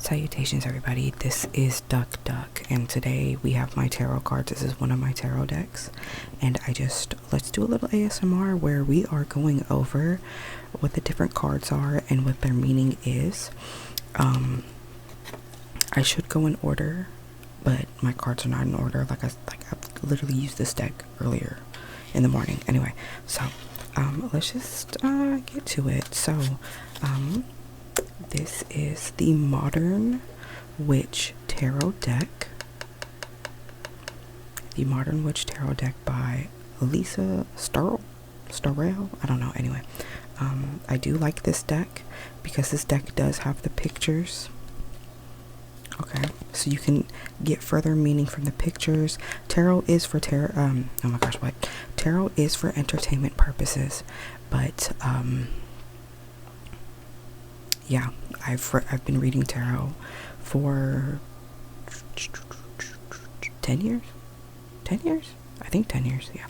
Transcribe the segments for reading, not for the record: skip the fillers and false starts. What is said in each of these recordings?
Salutations everybody, this is Duck Duck, and today we have my tarot cards. This is one of my tarot decks, and let's do a little ASMR where we are going over what the different cards are and what their meaning is. I should go in order, but my cards are not in order. Like I literally used this deck earlier in the morning. Anyway, so let's just get to it. So this is the Modern Witch Tarot deck. The Modern Witch Tarot deck by Lisa Starrell. I don't know. Anyway, I do like this deck because this deck does have the pictures. Okay, so you can get further meaning from the pictures. Tarot is for oh my gosh, what? Tarot is for entertainment purposes, but yeah, I've been reading tarot for 10 years. 10 years? I think 10 years. Yeah,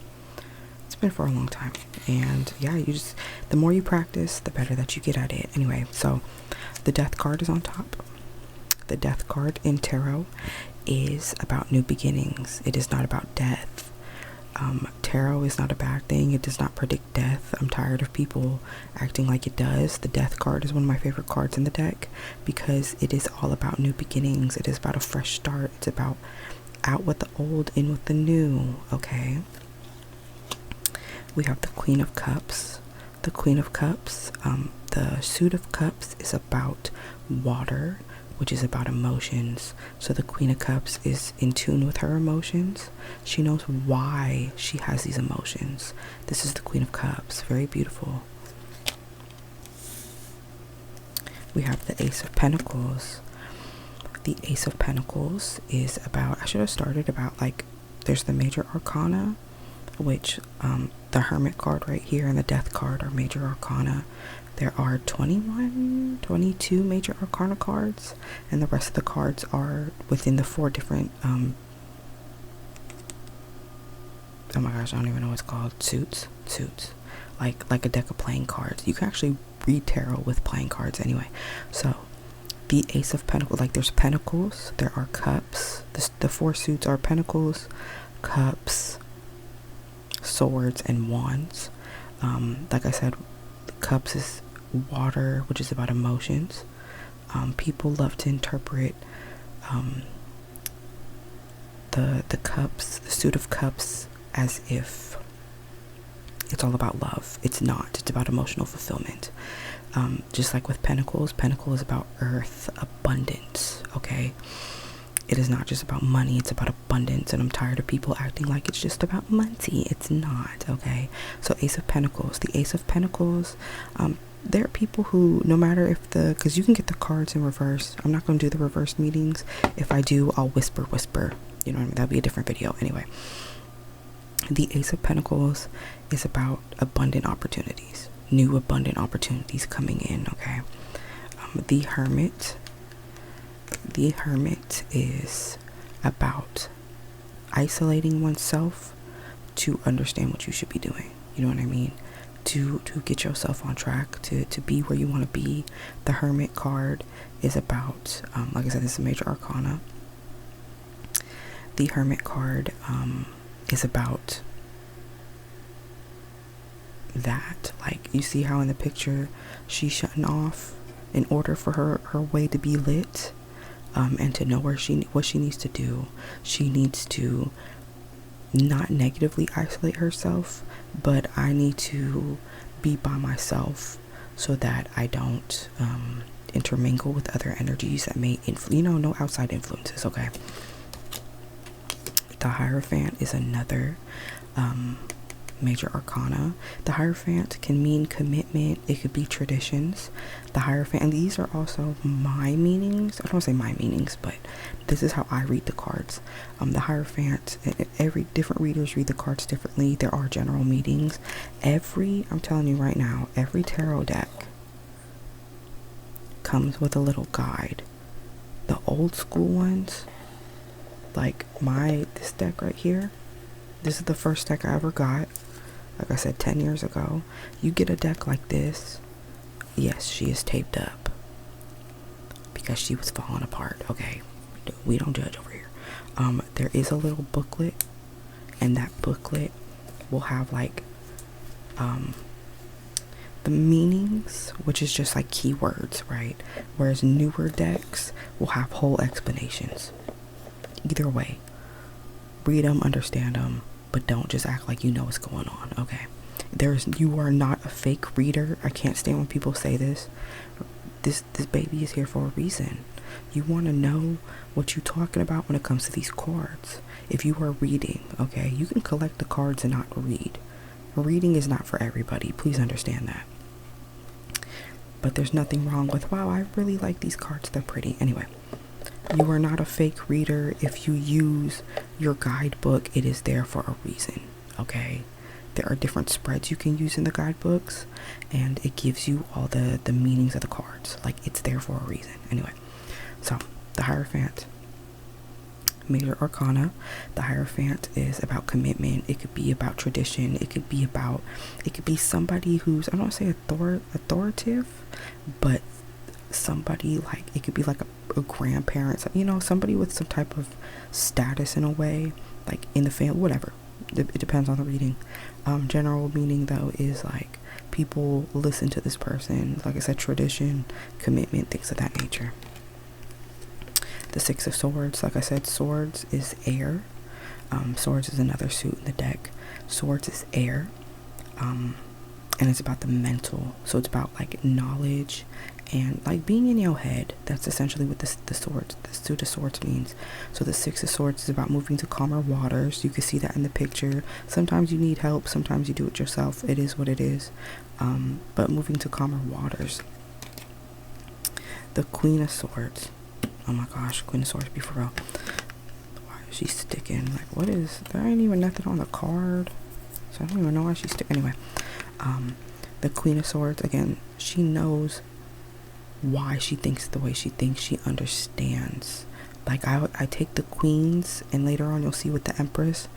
it's been for a long time, and yeah, the more you practice, the better that you get at it. Anyway, so the Death card is on top. The Death card in tarot is about new beginnings. It is not about death. Tarot is not a bad thing. It does not predict death. I'm tired of people acting like it does. The Death card is one of my favorite cards in the deck because it is all about new beginnings. It is about a fresh start. It's about out with the old, in with the new. Okay. We have the Queen of Cups. The Queen of Cups, the Suit of Cups is about water, which is about emotions. So the Queen of Cups is in tune with her emotions. She knows why she has these emotions. This is the Queen of Cups. Very beautiful. We have the Ace of Pentacles. The Ace of Pentacles is about, I should have started about, like, there's the Major Arcana, which the Hermit card right here and the Death card are Major Arcana. There are 22 Major Arcana cards, and the rest of the cards are within the 4 different, oh my gosh, I don't even know what it's called, suits, like a deck of playing cards. You can actually read tarot with playing cards anyway. So the Ace of Pentacles, like there's pentacles, there are cups, the 4 suits are pentacles, cups, swords, and wands. Like I said, cups is water, which is about emotions. People love to interpret the cups, the Suit of Cups, as if it's all about love. It's not. It's about emotional fulfillment. Just like with Pentacles, Pentacle is about earth, abundance. Okay, it is not just about money, it's about abundance, and I'm tired of people acting like it's just about money. It's not. Okay, so Ace of Pentacles. The Ace of Pentacles, there are people who, no matter if because you can get the cards in reverse. I'm not going to do the reverse meetings. If I do, I'll whisper, you know what I mean? That'll be a different video. Anyway, the Ace of Pentacles is about abundant opportunities, new abundant opportunities coming in. Okay, the Hermit is about isolating oneself to understand what you should be doing. You know what I mean? To get yourself on track, to be where you want to be. The Hermit card is about, like I said, this is a Major Arcana. The Hermit card is about that. Like, you see how in the picture she's shutting off in order for her way to be lit. And to know what she needs to do. She needs to not negatively isolate herself, but I need to be by myself so that I don't intermingle with other energies that may no outside influences. Okay, the Hierophant is another Major Arcana. The Hierophant can mean commitment. It could be traditions. The Hierophant, and these are also my meanings. I don't want to say my meanings, but this is how I read the cards. The Hierophant, every different readers read the cards differently. There are general meanings. I'm telling you right now, every tarot deck comes with a little guide. The old school ones, like this deck right here, this is the first deck I ever got. Like I said, 10 years ago. You get a deck like this, yes, she is taped up. because she was falling apart. Okay, we don't judge over here. There is a little booklet, and that booklet will have like the meanings, which is just like keywords, right? Whereas newer decks will have whole explanations. Either way, read them, understand them, but don't just act like you know what's going on. Okay, you are not a fake reader. I can't stand when people say this. This baby is here for a reason. You want to know what you're talking about when it comes to these cards. If you are reading, okay, you can collect the cards and not read. Reading is not for everybody. Please understand that. But there's nothing wrong with, wow, I really like these cards. They're pretty. Anyway, you are not a fake reader. If you use your guidebook, it is there for a reason. Okay. There are different spreads you can use in the guidebooks, and it gives you all the meanings of the cards. Like, it's there for a reason. Anyway, so the Hierophant, major arcana. The Hierophant is about commitment. It could be about tradition. It could be somebody who's, I don't want to say authoritative, but somebody like, it could be like a grandparent, you know, somebody with some type of status in a way, like in the family, whatever. It depends on the reading. General meaning though is like people listen to this person. Like I said, tradition, commitment, things of that nature. The Six of Swords, like I said, swords is air. Swords is another suit in the deck. Swords is air. And it's about the mental. So it's about like knowledge and like being in your head. That's essentially what the suit of swords means. So the Six of Swords is about moving to calmer waters. You can see that in the picture. Sometimes you need help. Sometimes you do it yourself. It is what it is. But moving to calmer waters. The Queen of Swords. Oh my gosh, Queen of Swords, be for real. Why is she sticking? Like, what is, there ain't even nothing on the card. So I don't even know why she's sticking. Anyway, the Queen of Swords, again, she knows why she thinks the way she thinks. She understands. Like, I take the queens, and later on you'll see with the Empress,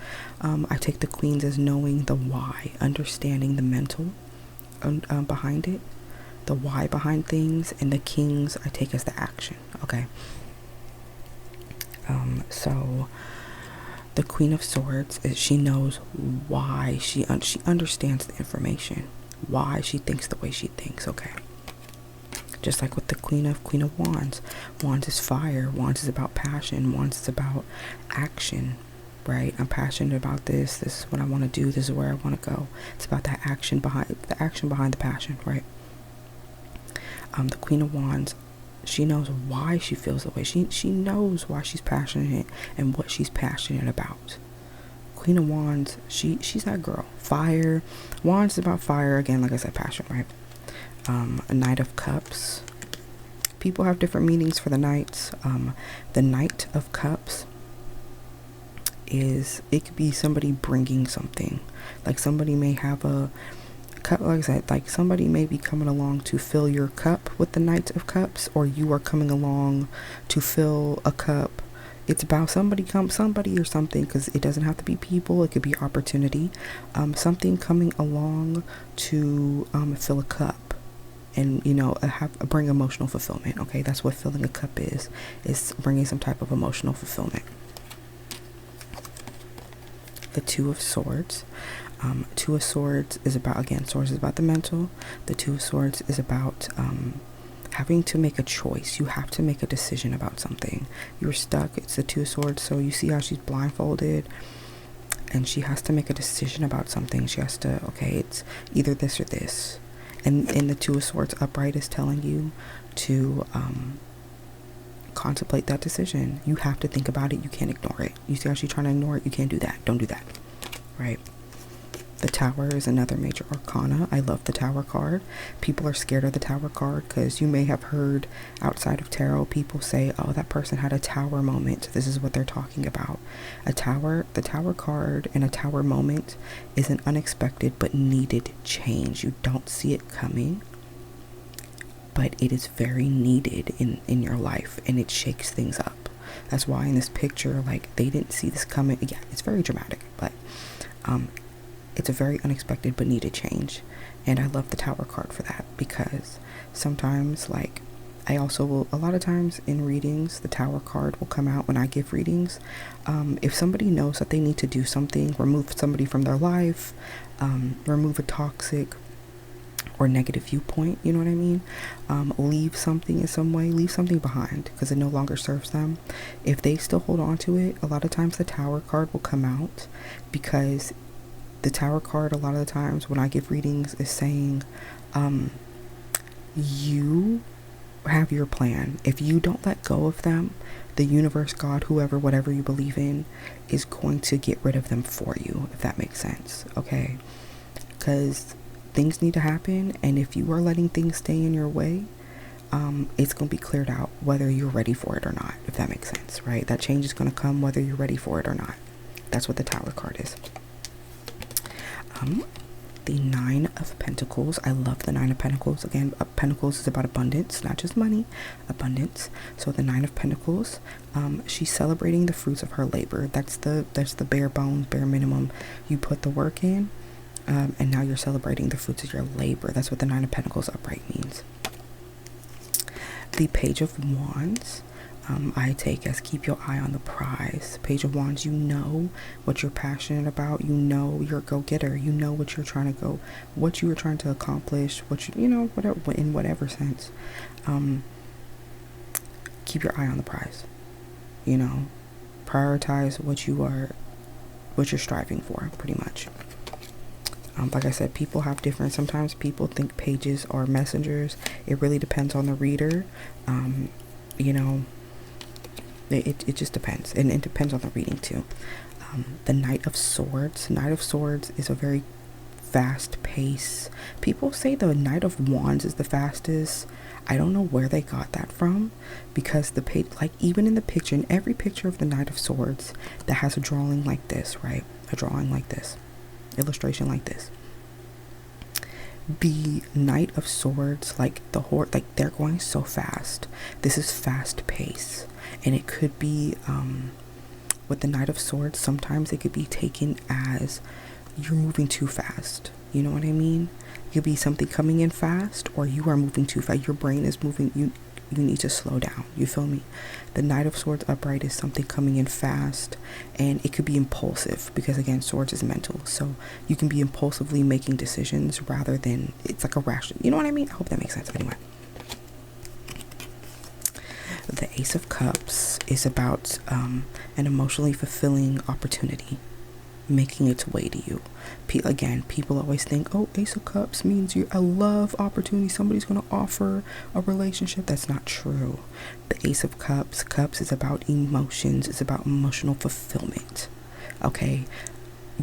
I take the queens as knowing the why, understanding the mental behind it, the why behind things, and the kings I take as the action. Okay. So the Queen of Swords, she knows why, she understands the information, why she thinks the way she thinks. Okay. Just like with the Queen of Wands. Wands is fire. Wands is about passion. Wands is about action, right? I'm passionate about this. This is what I want to do. This is where I want to go. It's about that action behind the passion, right? The Queen of Wands, she knows why she feels the way. She knows why she's passionate and what she's passionate about. Queen of Wands, she's that girl. Fire. Wands is about fire. Again, like I said, passion, right? A Knight of Cups. People have different meanings for the knights. The Knight of Cups it could be somebody bringing something. Like somebody may have a cup, like I said, like somebody may be coming along to fill your cup with the Knight of Cups, or you are coming along to fill a cup. It's about somebody or something, because it doesn't have to be people. It could be opportunity. Something coming along to fill a cup. And, you know, bring emotional fulfillment. Okay, that's what filling a cup is bringing some type of emotional fulfillment. The Two of Swords. Two of Swords is about, again, swords is about the mental. The Two of Swords is about having to make a choice. You have to make a decision about something. You're stuck. It's the Two of Swords. So you see how she's blindfolded, and she has to make a decision about something. She has to, okay, it's either this or this. And the Two of Swords upright is telling you to contemplate that decision. You have to think about it. You can't ignore it. You see how she's trying to ignore it? You can't do that. Don't do that. Right? The Tower is another major arcana. I love the Tower card. People are scared of the Tower card because you may have heard outside of tarot people say, oh, that person had a Tower moment. This is what they're talking about. The Tower card and a Tower moment is an unexpected but needed change. You don't see it coming, but it is very needed in your life, and it shakes things up. That's why in this picture, like, they didn't see this coming. Yeah, it's very dramatic, but it's a very unexpected but needed change. And I love the Tower card for that, because sometimes, like, I also will, a lot of times in readings, the Tower card will come out when I give readings. If somebody knows that they need to do something, remove somebody from their life, remove a toxic or negative viewpoint, you know what I mean? Leave something in some way, leave something behind because it no longer serves them. If they still hold on to it, a lot of times the Tower card will come out, because the Tower card, a lot of the times when I give readings, is saying, you have your plan. If you don't let go of them, the universe, God, whoever, whatever you believe in, is going to get rid of them for you, if that makes sense. Okay? Because things need to happen, and if you are letting things stay in your way, it's going to be cleared out whether you're ready for it or not, if that makes sense, right? That change is going to come whether you're ready for it or not. That's what the Tower card is. The Nine of Pentacles. I love the Nine of Pentacles. Again, Pentacles is about abundance, not just money, abundance. So the Nine of Pentacles, she's celebrating the fruits of her labor. That's the bare bones, bare minimum. You put the work in, and now you're celebrating the fruits of your labor. That's what the Nine of Pentacles upright means. The Page of Wands, I take as keep your eye on the prize. Page of Wands, you know what you're passionate about. You know you're a go-getter. You know what you're trying to go, what you were trying to accomplish, what you know, whatever, in whatever sense. Keep your eye on the prize. You know, prioritize what you're striving for, pretty much. Like I said, people have different, sometimes people think pages are messengers. It really depends on the reader. You know, it just depends, and it depends on the reading too. The Knight of Swords. Knight of Swords is a very fast pace. People say the Knight of Wands is the fastest. I don't know where they got that from, because the page, like even in the picture, in every picture of the Knight of Swords that has a drawing like this, right? A drawing like this, illustration like this. The Knight of Swords, like the horse, like they're going so fast. This is fast pace, and it could be with the Knight of Swords. Sometimes it could be taken as you're moving too fast. You know what I mean? It could be something coming in fast, or you are moving too fast. Your brain is moving. You need to slow down. You feel me? The Knight of Swords upright is something coming in fast, and it could be impulsive, because again, swords is mental. So you can be impulsively making decisions rather than, it's like a ration. You know what I mean? I hope that makes sense. Anyway, the Ace of Cups is about an emotionally fulfilling opportunity making its way to you. Again, people always think, oh, Ace of Cups means a love opportunity, somebody's going to offer a relationship. That's not true. The Ace of Cups is about emotions. It's about emotional fulfillment. Okay,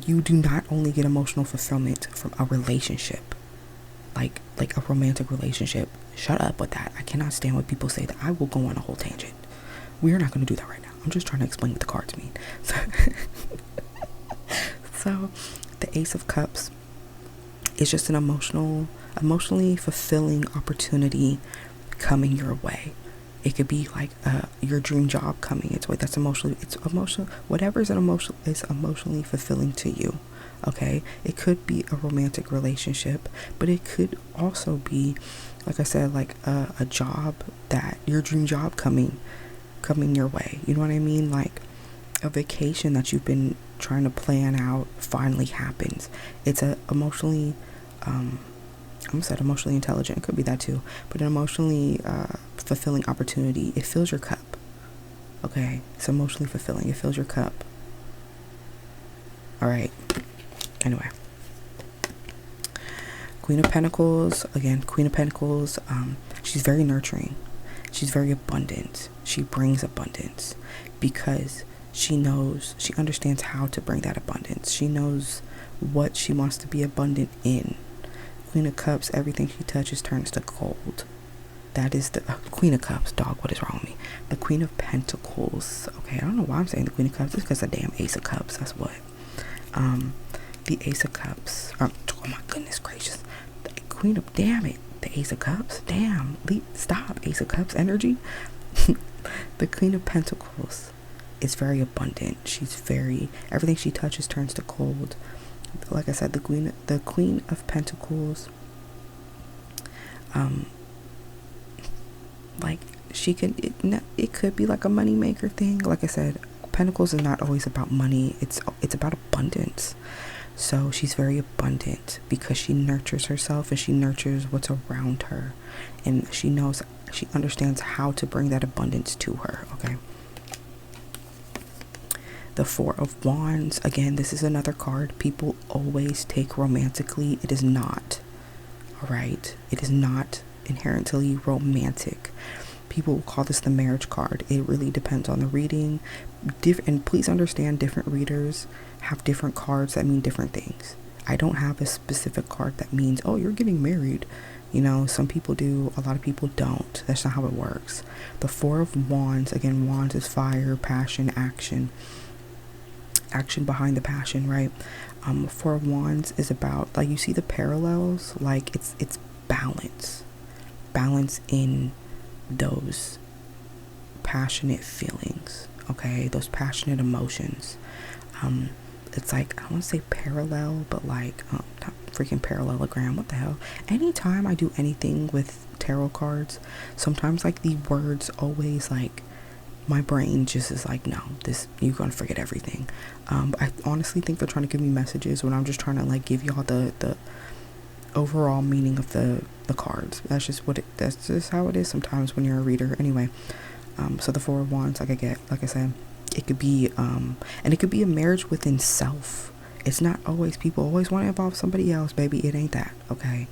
you do not only get emotional fulfillment from a relationship, like a romantic relationship. Shut up with that. I cannot stand when people say that. I will go on a whole tangent. We are not going to do that right now. I'm just trying to explain what the cards mean. So the Ace of Cups is just an emotionally fulfilling opportunity coming your way. It could be like your dream job coming its way. It's emotional. Whatever is emotionally fulfilling to you. Okay, it could be a romantic relationship, but it could also be, like I said, like a job, that your dream job coming your way. You know what I mean? Like a vacation that you've been trying to plan out finally happens. It's a emotionally emotionally intelligent, it could be that too, but an emotionally fulfilling opportunity. It fills your cup. Okay, it's emotionally fulfilling. It fills your cup. All right, anyway, Queen of Pentacles. Again, Queen of Pentacles, she's very nurturing, she's very abundant, she brings abundance, because she understands how to bring that abundance. She knows what she wants to be abundant in. Queen of Cups, everything she touches turns to gold. That is the Queen of Cups. Dog, what is wrong with me? The Queen of Pentacles. Okay, I don't know why I'm saying the Queen of Cups. It's because the damn Ace of Cups. That's what. The Ace of Cups. Oh my goodness gracious. The Queen of, damn it. The Ace of Cups. Damn. Stop. Ace of Cups energy. The Queen of Pentacles is very abundant. Everything she touches turns to gold. Like I said, the Queen of Pentacles, like it could be like a money maker thing. Like I said, Pentacles is not always about money. It's about abundance. So she's very abundant because she nurtures herself and she nurtures what's around her, and she understands how to bring that abundance to her. Okay. The Four of Wands, again, this is another card people always take romantically. It is not. All right, it is not inherently romantic. People will call this the marriage card. It really depends on the reading. And please understand, different readers have different cards that mean different things. I don't have a specific card that means, oh, you're getting married. You know, some people do, a lot of people don't. That's not how it works. The Four of Wands, again, wands is fire, passion, action behind the passion, right? Four of Wands is about, like, you see the parallels, like it's balance in those passionate feelings, okay, those passionate emotions. It's like, I want to say parallel, but like not freaking parallelogram, what the hell. Anytime I do anything with tarot cards, sometimes like the words always, like, my brain just is like, no, this, you're gonna forget everything. I honestly think they're trying to give me messages when I'm just trying to like give y'all the overall meaning of the cards. That's just how it is sometimes when you're a reader. Anyway, so the Four of Wands, like I said, it could be and it could be a marriage within self. It's not always, people always want to involve somebody else, baby. It ain't that, okay?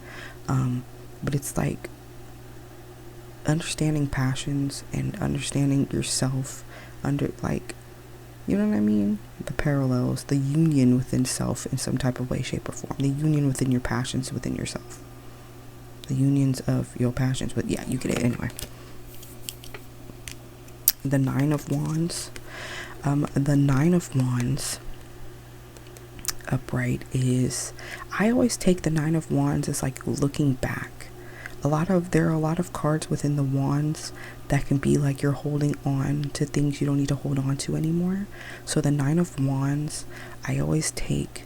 But it's like understanding passions and understanding yourself under, like, you know what I mean? The parallels, the union within self in some type of way, shape, or form. The union within your passions within yourself. The unions of your passions. But yeah, you get it anyway. The Nine of Wands. The Nine of Wands upright is, I always take the Nine of Wands as like looking back. There are a lot of cards within the wands that can be like you're holding on to things you don't need to hold on to anymore. So the Nine of Wands, I always take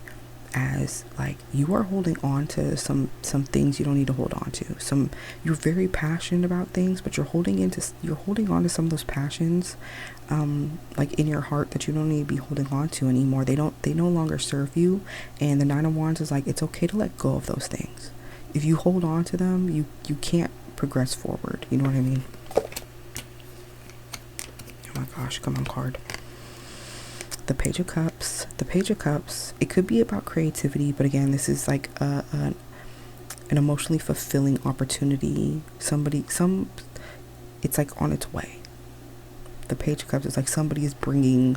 as like you are holding on to some things you don't need to hold on to. You're very passionate about things, but you're holding on to some of those passions like in your heart that you don't need to be holding on to anymore. They no longer serve you. And the Nine of Wands is like, it's okay to let go of those things. If you hold on to them, you can't progress forward. You know what I mean? Oh my gosh, come on, card. The Page of Cups. The Page of Cups, it could be about creativity, but again, this is like an emotionally fulfilling opportunity. It's like on its way. The Page of Cups is like somebody is bringing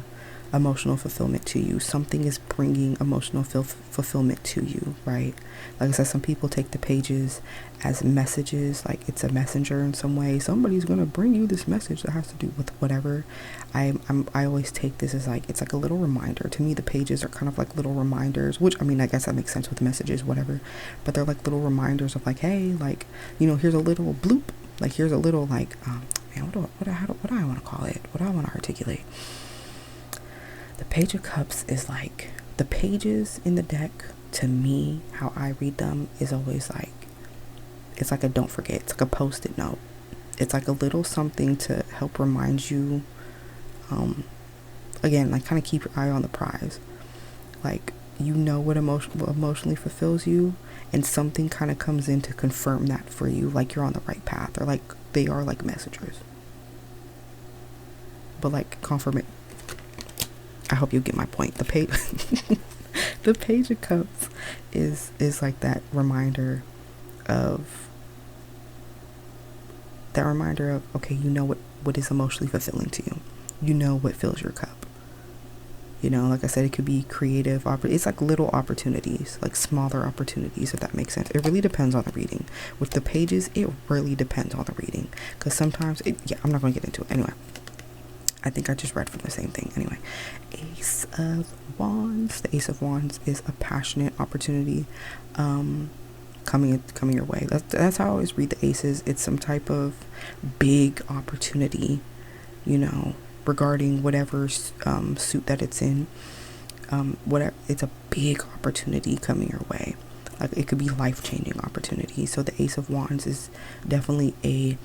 emotional fulfillment to you. Something is bringing emotional fulfillment to you, right? Like I said, some people take the pages as messages, like it's a messenger in some way. Somebody's gonna bring you this message that has to do with whatever. I always take this as like, it's like a little reminder. To me, the pages are kind of like little reminders, which, I mean, I guess that makes sense with messages, whatever, but they're like little reminders of like, hey, like, you know, here's a little bloop, like here's a little like man, what do I want to call it, what do I want to articulate? The Page of Cups is like, the pages in the deck, to me, how I read them is always like, it's like a don't forget. It's like a post-it note. It's like a little something to help remind you, again, like kind of keep your eye on the prize. Like, you know what emotionally fulfills you, and something kind of comes in to confirm that for you, like you're on the right path, or like they are like messengers. But like confirmation. I hope you get my point. The Page of Cups is like that reminder of okay, you know what is emotionally fulfilling to you. You know what fills your cup. You know, like I said, it could be creative. It's like little opportunities, like smaller opportunities, if that makes sense. It really depends on the reading. With the pages, it really depends on the reading. Because sometimes, I'm not going to get into it. Anyway. I think I just read from the same thing. Anyway, Ace of Wands. The Ace of Wands is a passionate opportunity coming your way. That's how I always read the aces. It's some type of big opportunity, you know, regarding whatever suit that it's in. Whatever, it's a big opportunity coming your way. Like, it could be life-changing opportunity. So the Ace of Wands is definitely a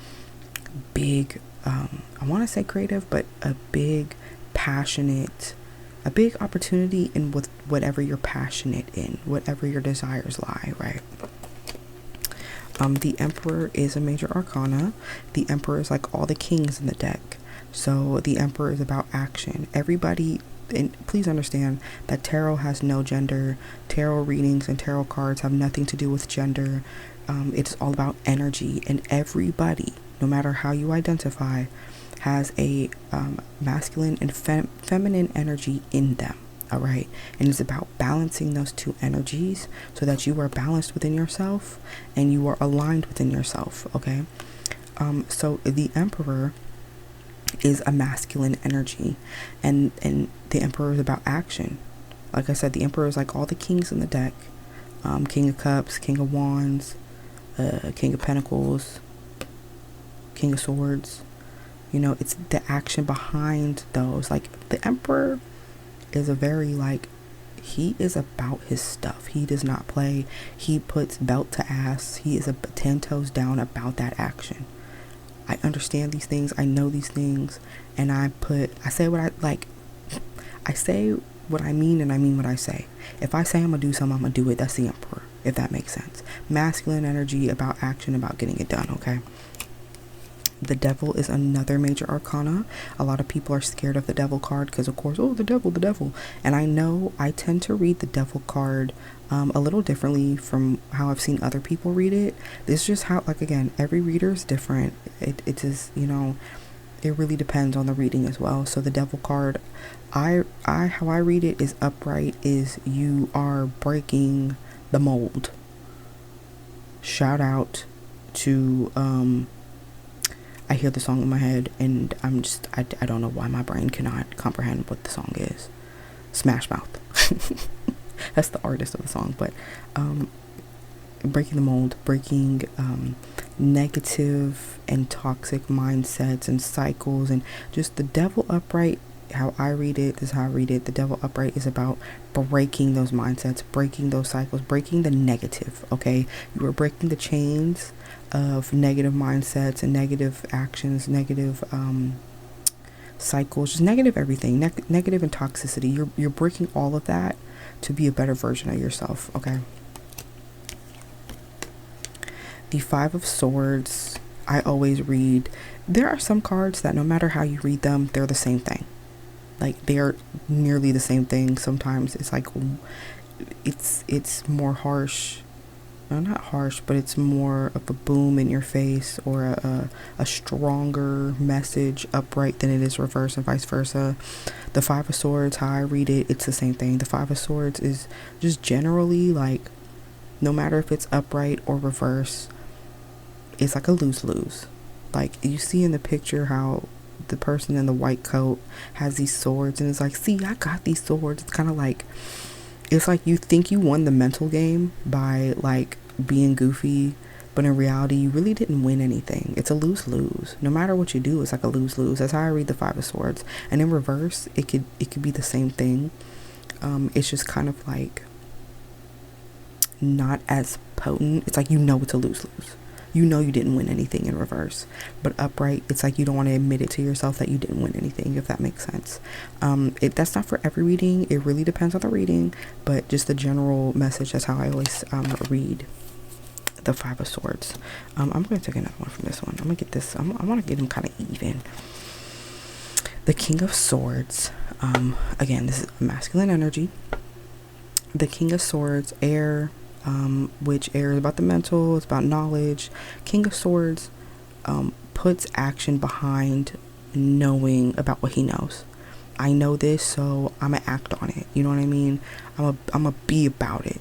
big, I want to say creative, but a big passionate, a big opportunity in with whatever you're passionate in, whatever your desires lie, right? The Emperor is a major arcana. The Emperor is like all the kings in the deck. So the Emperor is about action. Everybody, and please understand that tarot has no gender. Tarot readings and tarot cards have nothing to do with gender. It's all about energy, and everybody, no matter how you identify, has a masculine and feminine energy in them. All right, and it's about balancing those two energies so that you are balanced within yourself and you are aligned within yourself. Okay, so the Emperor is a masculine energy, and the Emperor is about action. Like I said, the Emperor is like all the kings in the deck. King of Cups, King of Wands, King of Pentacles, King of Swords. You know, it's the action behind those. Like the Emperor is a very, like, he is about his stuff. He does not play. He puts belt to ass. He is 10 toes down about that action. I understand these things. I know these things, and I say what I like. I say what I mean, and I mean what I say. If I say I'm gonna do something, I'm gonna do it. That's the Emperor, if that makes sense. Masculine energy, about action, about getting it done. Okay. The Devil is another major arcana. A lot of people are scared of the Devil card because, of course, oh, the devil. And I know I tend to read the Devil card a little differently from how I've seen other people read it. This is just how, like, again, every reader is different. It just, you know, it really depends on the reading as well. So the Devil card, how I read it is upright, is you are breaking the mold. Shout out to I hear the song in my head, and I don't know why my brain cannot comprehend what the song is. Smash Mouth. That's the artist of the song. But breaking the mold, breaking negative and toxic mindsets and cycles, and just the Devil upright. How I read it, this is how I read it. The Devil upright is about breaking those mindsets, breaking those cycles, breaking the negative. Okay, you are breaking the chains of negative mindsets and negative actions, negative cycles, just negative everything, negative and toxicity. You're breaking all of that to be a better version of yourself. Okay. The Five of Swords, I always read. There are some cards that no matter how you read them, they're the same thing. Like, they are nearly the same thing. Sometimes it's like it's more harsh. No, not harsh, but it's more of a boom in your face, or a stronger message upright than it is reverse, and vice versa. The Five of Swords, how I read it, it's the same thing. The Five of Swords is just generally like, no matter if it's upright or reverse, it's like a lose-lose. Like, you see in the picture how the person in the white coat has these swords, and it's like, see, I got these swords. It's kind of like, it's like you think you won the mental game by like being goofy, but in reality you really didn't win anything. It's a lose-lose. No matter what you do, it's like a lose-lose. That's how I read the Five of Swords. And in reverse, it could be the same thing. It's just kind of like not as potent. It's like, you know, it's a lose-lose. You know you didn't win anything in reverse. But upright, it's like you don't want to admit it to yourself that you didn't win anything, if that makes sense. That's not for every reading. It really depends on the reading, but just the general message, that's how I always read the Five of Swords. I'm going to take another one from this one. I'm going to get this. I want to get them kind of even. The King of Swords. Again, this is masculine energy. The King of Swords, air, which air is about the mental, it's about knowledge. King of Swords puts action behind knowing about what he knows. I know this, so I'm gonna act on it. You know what I mean? I'm gonna be about it.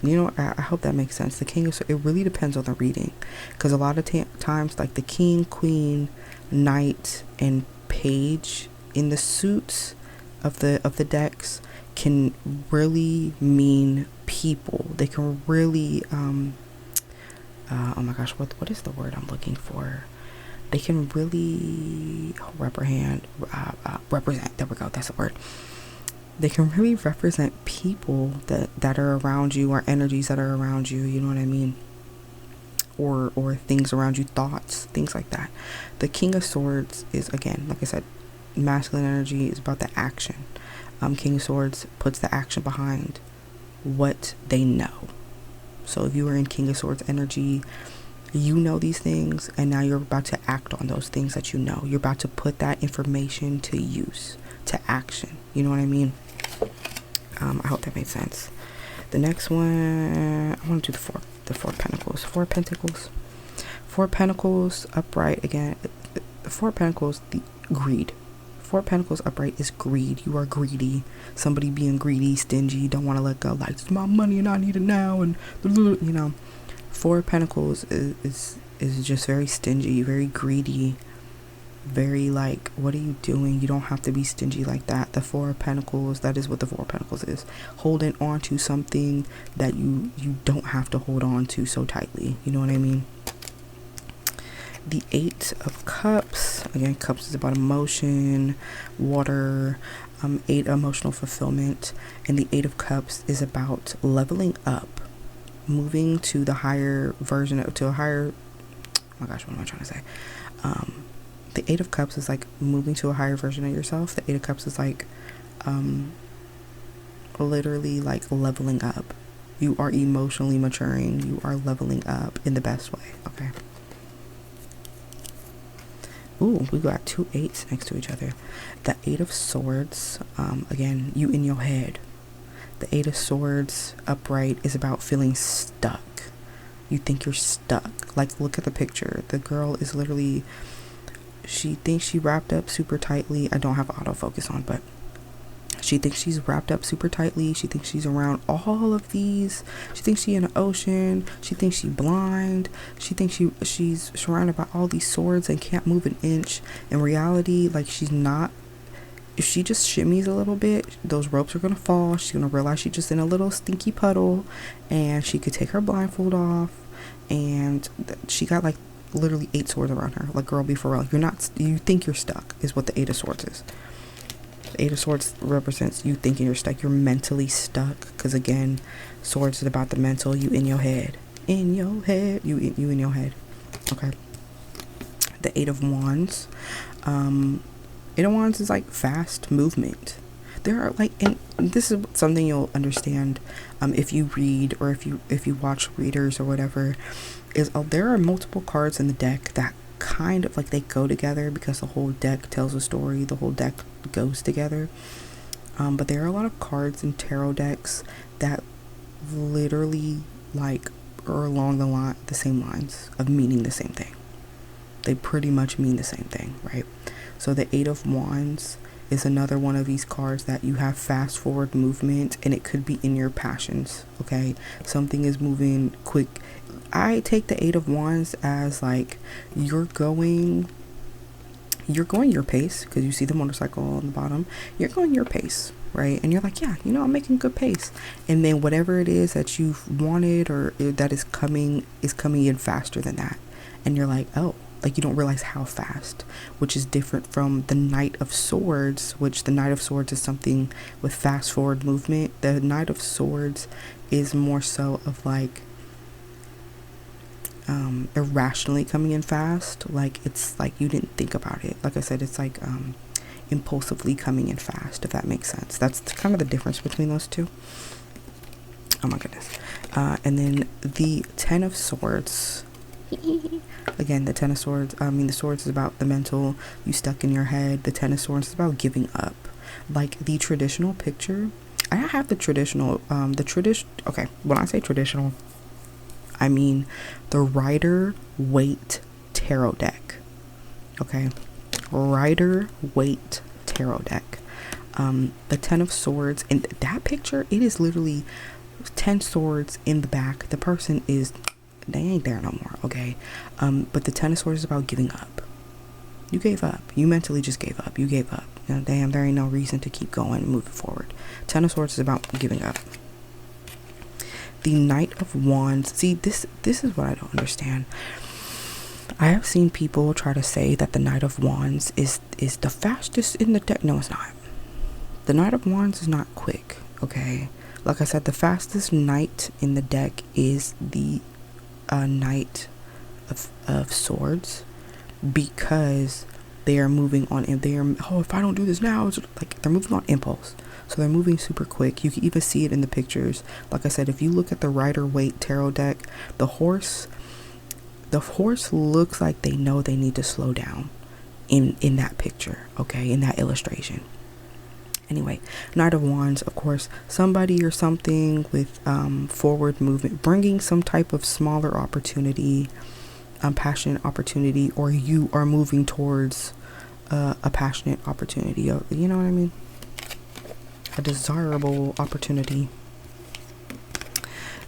You know, I hope that makes sense. The King of Swords, it really depends on the reading, because a lot of times, like the King, Queen, Knight, and Page in the suits of the decks can really mean people. They can really oh my gosh, what is the word I'm looking for? They can really represent, there we go, that's the word. They can really represent people that are around you, or energies that are around you, you know what I mean? or things around you, thoughts, things like that. The King of Swords is, again, like I said, masculine energy is about the action. King of Swords puts the action behind what they know. So if you are in King of Swords energy, you know these things, and now you're about to act on those things that you know. You're about to put that information to use, to action. You know what I mean? I hope that made sense. The next one, I want to do the four pentacles. Four pentacles upright, again. The four pentacles, the greed. Four pentacles upright is greed. You are greedy. Somebody being greedy, stingy, don't want to let go. Like, it's my money and I need it now. And you know, Four pentacles is just very stingy, very greedy, very like, what are you doing? You don't have to be stingy like that. The Four of Pentacles, that is what the Four of Pentacles is. Holding on to something that you don't have to hold on to so tightly. You know what I mean? The Eight of Cups, again, cups is about emotion, water, eight, emotional fulfillment, and the Eight of Cups is about leveling up, moving to the higher version of, to a higher, oh my gosh, what am I trying to say? The Eight of Cups is like moving to a higher version of yourself. The Eight of Cups is like literally like leveling up. You are emotionally maturing. You are leveling up in the best way. Okay. Ooh, we got two eights next to each other. The Eight of Swords, again, you in your head. The Eight of Swords upright is about feeling stuck. You think you're stuck. Like, look at the picture. The girl is literally, she thinks she wrapped up super tightly. I don't have autofocus on, but she thinks she's wrapped up super tightly. She thinks she's around all of these. She thinks she's in an ocean. She thinks she's blind. She thinks she's surrounded by all these swords and can't move an inch. In reality, like, she's not. If she just shimmies a little bit, those ropes are going to fall. She's going to realize she's just in a little stinky puddle, and she could take her blindfold off, and she got like literally 8 swords around her. Like, girl, be for real. You're not, you think you're stuck is what the Eight of Swords is. The Eight of Swords represents you thinking you're stuck. You're mentally stuck, because again, swords is about the mental. You in your head. In your head. You in your head. Okay. The Eight of Wands. Eight of Wands is like fast movement. There are like, and this is something you'll understand if you read, or if you watch readers or whatever, is there are multiple cards in the deck that kind of like they go together, because the whole deck tells a story, the whole deck goes together. But there are a lot of cards in tarot decks that literally like are along the same lines of meaning the same thing. They pretty much mean the same thing, right? So the Eight of Wands is another one of these cards that you have fast forward movement, and it could be in your passions. Okay, something is moving quick. I take the Eight of Wands as like you're going your pace, because you see the motorcycle on the bottom. You're going your pace, right? And you're like, yeah, you know, I'm making good pace. And then whatever it is that you've wanted or that is coming in faster than that. And you're like, oh, like you don't realize how fast, which is different from the Knight of Swords, which the Knight of Swords is something with fast forward movement. The Knight of Swords is more so of like irrationally coming in fast. Like, it's like you didn't think about it. Like I said, it's like impulsively coming in fast, if that makes sense. That's kind of the difference between those two. Oh my goodness. And then the Ten of Swords. Again, the Ten of Swords, the Swords is about the mental, you stuck in your head. The Ten of Swords is about giving up. Like the traditional picture, I have the traditional, okay, when I say traditional, I mean the Rider-Waite tarot deck. Okay, Rider-Waite tarot deck. The Ten of Swords, in that picture, it is literally 10 swords in the back. The person is, they ain't there no more, okay? But the Ten of Swords is about giving up. You gave up. You mentally just gave up. You gave up. You know, damn, there ain't no reason to keep going and moving forward. Ten of Swords is about giving up. The Knight of Wands. See, this is what I don't understand. I have seen people try to say that the Knight of Wands is the fastest in the deck. No, it's not. The Knight of Wands is not quick, okay? Like I said, the fastest knight in the deck is the Knight of Swords, because they are moving on, and if I don't do this now, it's like they're moving on impulse. So they're moving super quick. You can even see it in the pictures. Like I said, if you look at the Rider-Waite tarot deck, the horse looks like they know they need to slow down in that picture, okay, in that illustration. Anyway, Knight of Wands, of course, somebody or something with forward movement, bringing some type of smaller opportunity, passionate opportunity, or you are moving towards a passionate opportunity. You know what I mean? A desirable opportunity.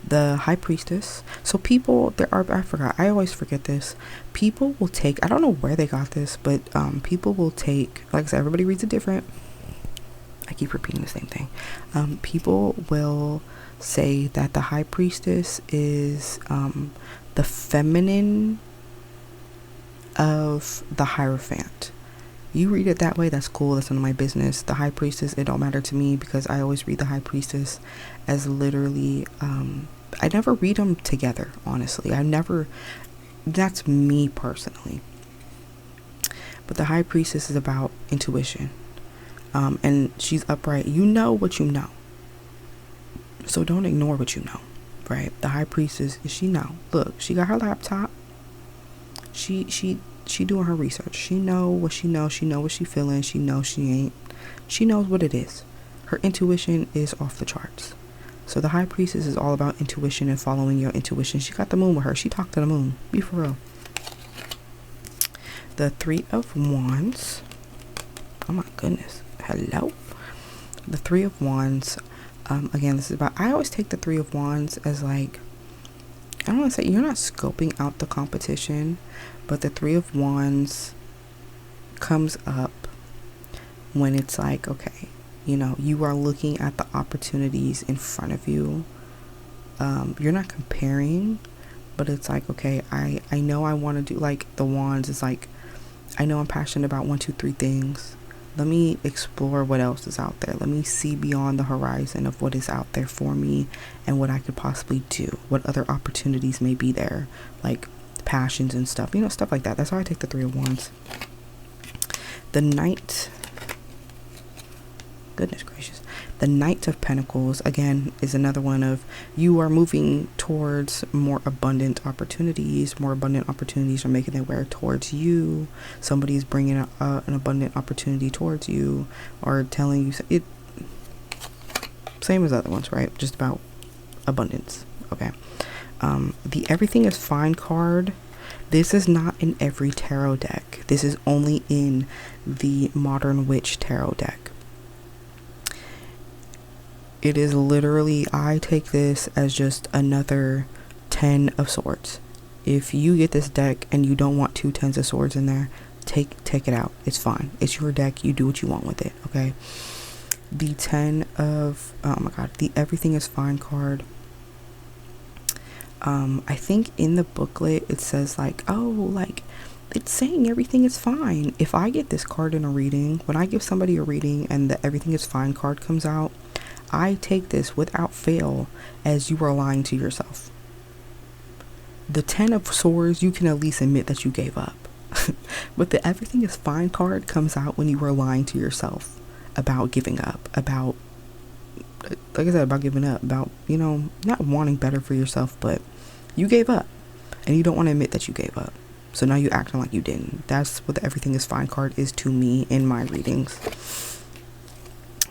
The High Priestess. So people, I forgot, I always forget this. People will take, I don't know where they got this, but people will take, like I said, everybody reads it different. I keep repeating the same thing. People will say that the High Priestess is the feminine of the Hierophant. You read it that way, that's cool, that's none of my business. The High Priestess, it don't matter to me, because I always read the High Priestess as literally, I never read them together, honestly. That's me personally. But the High Priestess is about intuition. And she's upright. You know what you know. So don't ignore what you know, right? The High Priestess, she know. Look, she got her laptop. She doing her research. She know what she knows. She know what she feeling. She knows she ain't. She knows what it is. Her intuition is off the charts. So the High Priestess is all about intuition and following your intuition. She got the moon with her. She talked to the moon. Be for real. The Three of Wands. Oh my goodness. Hello. The Three of Wands. Again, this is about, I always take the Three of Wands as like, I don't want to say you're not scoping out the competition, but the Three of Wands comes up when it's like, okay, you know, you are looking at the opportunities in front of you. You're not comparing, but it's like, okay, I know I want to do, like the Wands is like, I know I'm passionate about 1, 2, 3 things. Let me explore what else is out there. Let me see beyond the horizon of what is out there for me and what I could possibly do. What other opportunities may be there, like passions and stuff, you know, stuff like that. That's how I take the Three of Wands. The Knight, goodness gracious. The Knight of Pentacles, again, is another one of, you are moving towards more abundant opportunities. More abundant opportunities are making their way towards you. Somebody is bringing an abundant opportunity towards you, or telling you it. Same as other ones, right? Just about abundance. Okay. The Everything is Fine card. This is not in every tarot deck. This is only in the Modern Witch tarot deck. It is literally, I take this as just another 10 of Swords. If you get this deck and you don't want 2 10s of Swords in there, take it out. It's fine. It's your deck. You do what you want with it, okay? The 10 of, oh my god, the Everything is Fine card. I think in the booklet it says like, oh, like, it's saying everything is fine. If I get this card in a reading, when I give somebody a reading and the Everything is Fine card comes out, I take this without fail as you are lying to yourself. The 10 of Swords, you can at least admit that you gave up. But the Everything is Fine card comes out when you are lying to yourself about giving up, about, like I said, about giving up, about, you know, not wanting better for yourself, but you gave up and you don't want to admit that you gave up. So now you're acting like you didn't. That's what the Everything is Fine card is to me in my readings.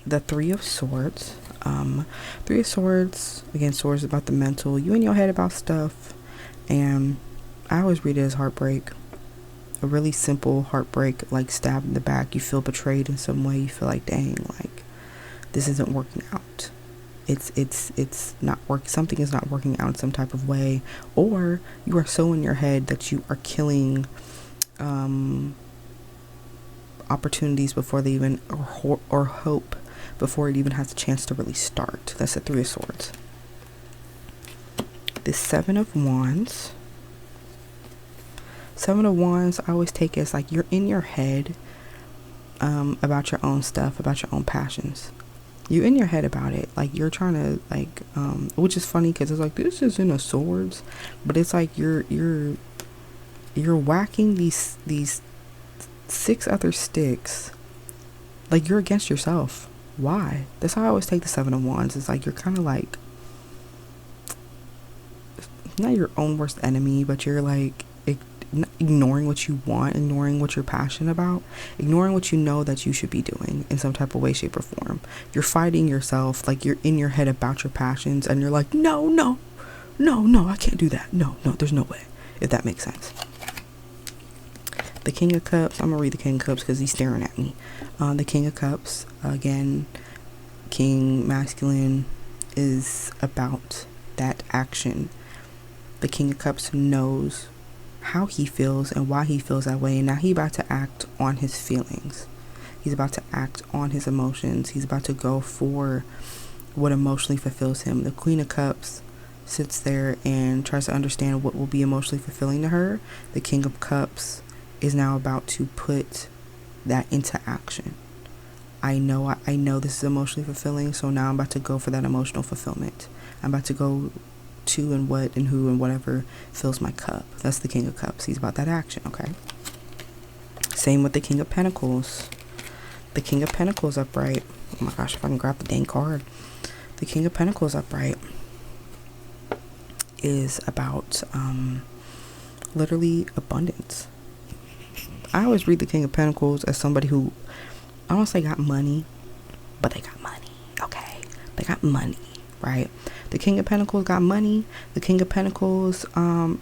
The Three of Swords. Three of Swords, again, Swords about the mental, you in your head about stuff, and I always read it as heartbreak. A really simple heartbreak, like stabbed in the back. You feel betrayed in some way. You feel like, dang, like this isn't working out. It's not working. Something is not working out in some type of way, or you are so in your head that you are killing opportunities before they even, or hope before it even has a chance to really start. That's the Three of Swords. The Seven of Wands. Seven of Wands, I always take it as like you're in your head about your own stuff, about your own passions. You're in your head about it, like you're trying to, like, which is funny because it's like, this isn't a Swords, but it's like you're you're whacking these 6 other sticks. Like, you're against yourself. Why? That's how I always take the 7 of Wands. It's like you're kind of like, not your own worst enemy, but you're like ignoring what you want, ignoring what you're passionate about, ignoring what you know that you should be doing in some type of way, shape, or form. You're fighting yourself, like you're in your head about your passions, and you're like, no, I can't do that. No, there's no way, if that makes sense. The King of Cups, I'm gonna read the King of Cups because he's staring at me. The King of Cups, again, King masculine, is about that action. The King of Cups knows how he feels and why he feels that way, and now he's about to act on his feelings. He's about to act on his emotions. He's about to go for what emotionally fulfills him. The Queen of Cups sits there and tries to understand what will be emotionally fulfilling to her. The King of Cups is now about to put that into action. I know this is emotionally fulfilling, so now I'm about to go for that emotional fulfillment. I'm about to go to and what and who and whatever fills my cup. That's the King of Cups. He's about that action, okay? Same with the King of Pentacles. The King of Pentacles upright. Oh my gosh, if I can grab the dang card. The King of Pentacles upright is about literally abundance. I always read the King of Pentacles as somebody who, I don't say got money, but they got money, okay? They got money, right? The King of Pentacles got money. The King of Pentacles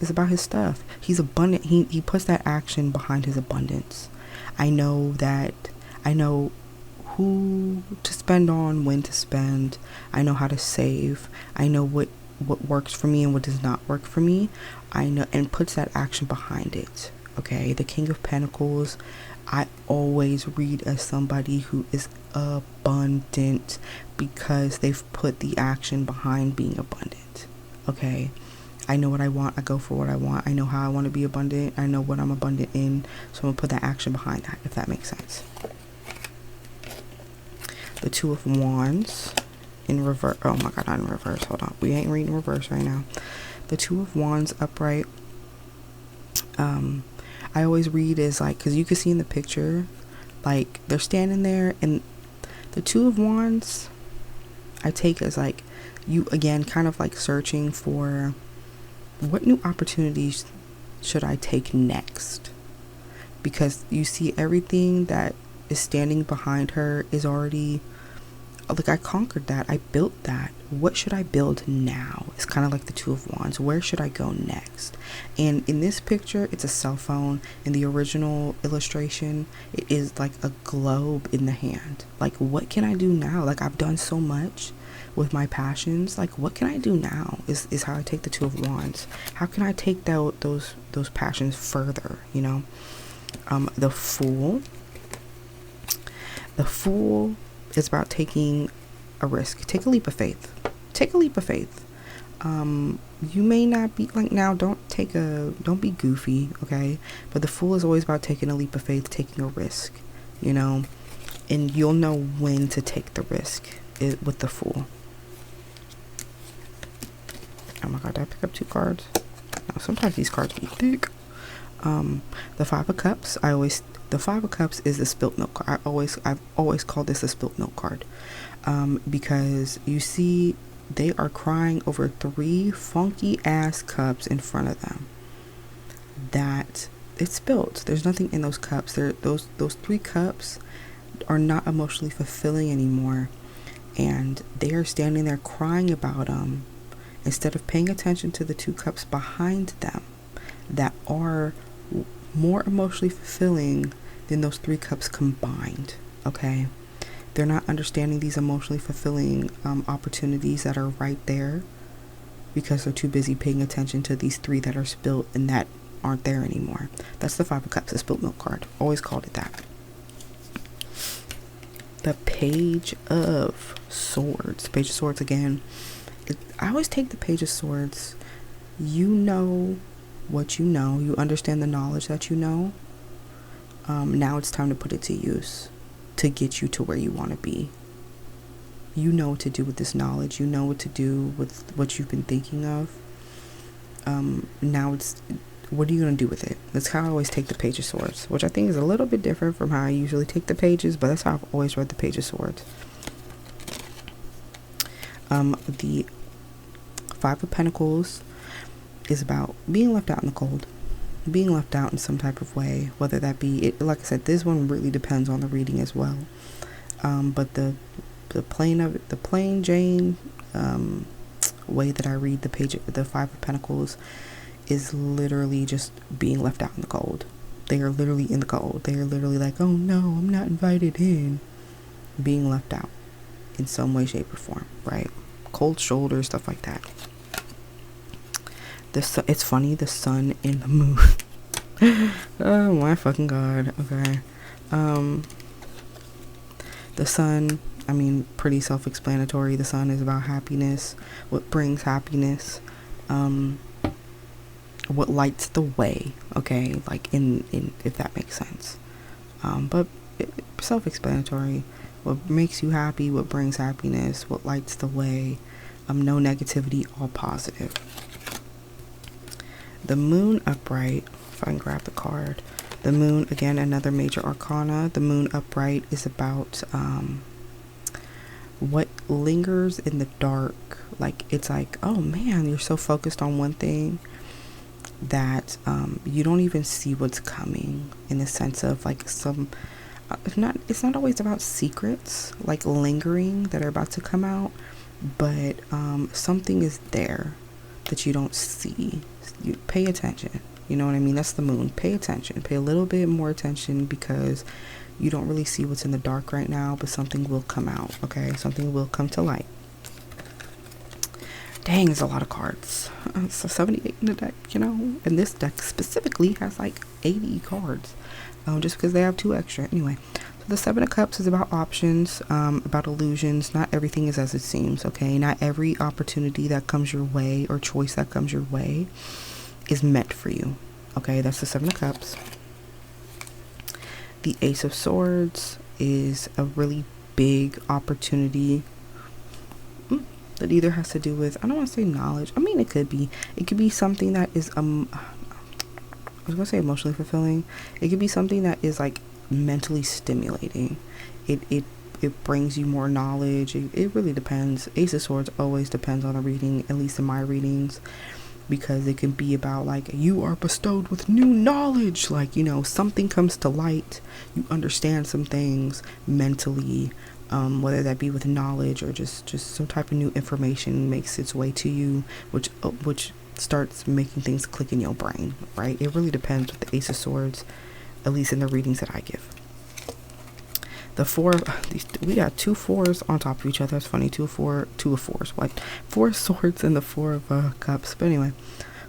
is about his stuff. He's abundant. He puts that action behind his abundance. I know who to spend on, when to spend. I know how to save. I know what works for me and what does not work for me. I know, and puts that action behind it. Okay, the King of Pentacles, I always read as somebody who is abundant because they've put the action behind being abundant. Okay, I know what I want. I go for what I want. I know how I want to be abundant. I know what I'm abundant in. So I'm going to put that action behind that, if that makes sense. The Two of Wands in reverse. Oh my God, not in reverse. Hold on. We ain't reading reverse right now. The Two of Wands upright. I always read as like, because you can see in the picture, like they're standing there, and the Two of Wands I take as like you again kind of like searching for what new opportunities should I take next, because you see everything that is standing behind her is already like, I conquered that, I built that. What should I build now? It's kind of like the Two of Wands. Where should I go next? And in this picture, it's a cell phone. In the original illustration, it is like a globe in the hand. Like, what can I do now? Like, I've done so much with my passions. Like, what can I do now is how I take the Two of Wands. How can I take those passions further, you know? The Fool. The Fool is about taking a risk. Take a leap of faith. Take a leap of faith. You may not be like, now don't be goofy, okay? But the Fool is always about taking a leap of faith, taking a risk, you know? And you'll know when to take the risk with the Fool. Oh my God, did I pick up 2 cards? No, sometimes these cards be thick. The Five of Cups, the Five of Cups is the spilt milk card. I've always called this a spilt milk card, because you see they are crying over 3 funky ass cups in front of them that it's spilt. There's nothing in those cups. Those 3 cups are not emotionally fulfilling anymore, and they are standing there crying about them instead of paying attention to the 2 cups behind them that are more emotionally fulfilling than those 3 cups combined. Okay, they're not understanding these emotionally fulfilling opportunities that are right there because they're too busy paying attention to these 3 that are spilt and that aren't there anymore. That's the Five of Cups, a spilt milk card. Always called it that. The Page of Swords. Page of Swords again. I always take the Page of Swords. You know what you know. You understand the knowledge that you know. Now it's time to put it to use to get you to where you want to be. You know what to do with this knowledge. You know what to do with what you've been thinking of. Now it's what are you going to do with it? That's how I always take the Page of Swords, which I think is a little bit different from how I usually take the pages, but that's how I've always read the Page of Swords. The Five of Pentacles is about being left out in the cold, being left out in some type of way, whether that be it. Like I said, this one really depends on the reading as well. But the plain Jane way that I read the Five of Pentacles is literally just being left out in the cold. They are literally in the cold. They are literally like, oh no, I'm not invited in. Being left out in some way, shape, or form, right? Cold shoulders, stuff like that. It's funny, the sun and the moon. Oh my fucking god. Okay. The sun, I mean, pretty self-explanatory. The sun is about happiness, what brings happiness, what lights the way, okay, like in if that makes sense. But self-explanatory. What makes you happy, what brings happiness, what lights the way, no negativity, all positive. The moon upright, if I can grab the card. The moon, again, another major arcana. The moon upright is about what lingers in the dark. Like, it's like, oh man, you're so focused on one thing that you don't even see what's coming, in the sense of like some it's not always about secrets like lingering that are about to come out, but something is there that you don't see. You pay attention, you know what I mean? That's the moon. Pay attention, pay a little bit more attention, because you don't really see what's in the dark right now, but something will come out, okay? Something will come to light. Dang, there's a lot of cards. So 78 in the deck, you know? And this deck specifically has like 80 cards. Just because they have 2 extra. Anyway, so the Seven of Cups is about options, about illusions. Not everything is as it seems, okay? Not every opportunity that comes your way or choice that comes your way is meant for you, okay? That's the Seven of Cups. The Ace of Swords is a really big opportunity that either has to do with, I don't want to say knowledge. I mean, it could be something that is I was gonna say emotionally fulfilling. It could be something that is like mentally stimulating. It brings you more knowledge. It really depends. Ace of Swords always depends on the reading, at least in my readings, because it can be about like, you are bestowed with new knowledge, like, you know, something comes to light, you understand some things mentally, whether that be with knowledge or just some type of new information makes its way to you, which starts making things click in your brain, right? It really depends with the Ace of Swords, at least in the readings that I give. The we got 2 4s on top of each other. That's funny. 2 of 4s. What? 4 swords and the 4 of cups. But anyway,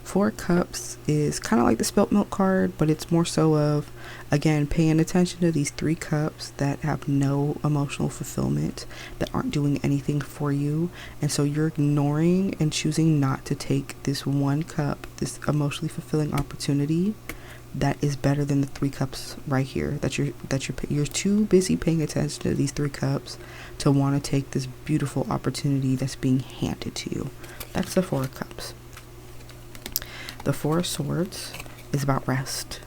4 cups is kind of like the spilt milk card, but it's more so of, again, paying attention to these 3 cups that have no emotional fulfillment, that aren't doing anything for you, and so you're ignoring and choosing not to take this 1 cup, this emotionally fulfilling opportunity that is better than the 3 cups right here, that you're too busy paying attention to these 3 cups to want to take this beautiful opportunity that's being handed to you. That's the 4 of cups. The 4 of swords is about rest.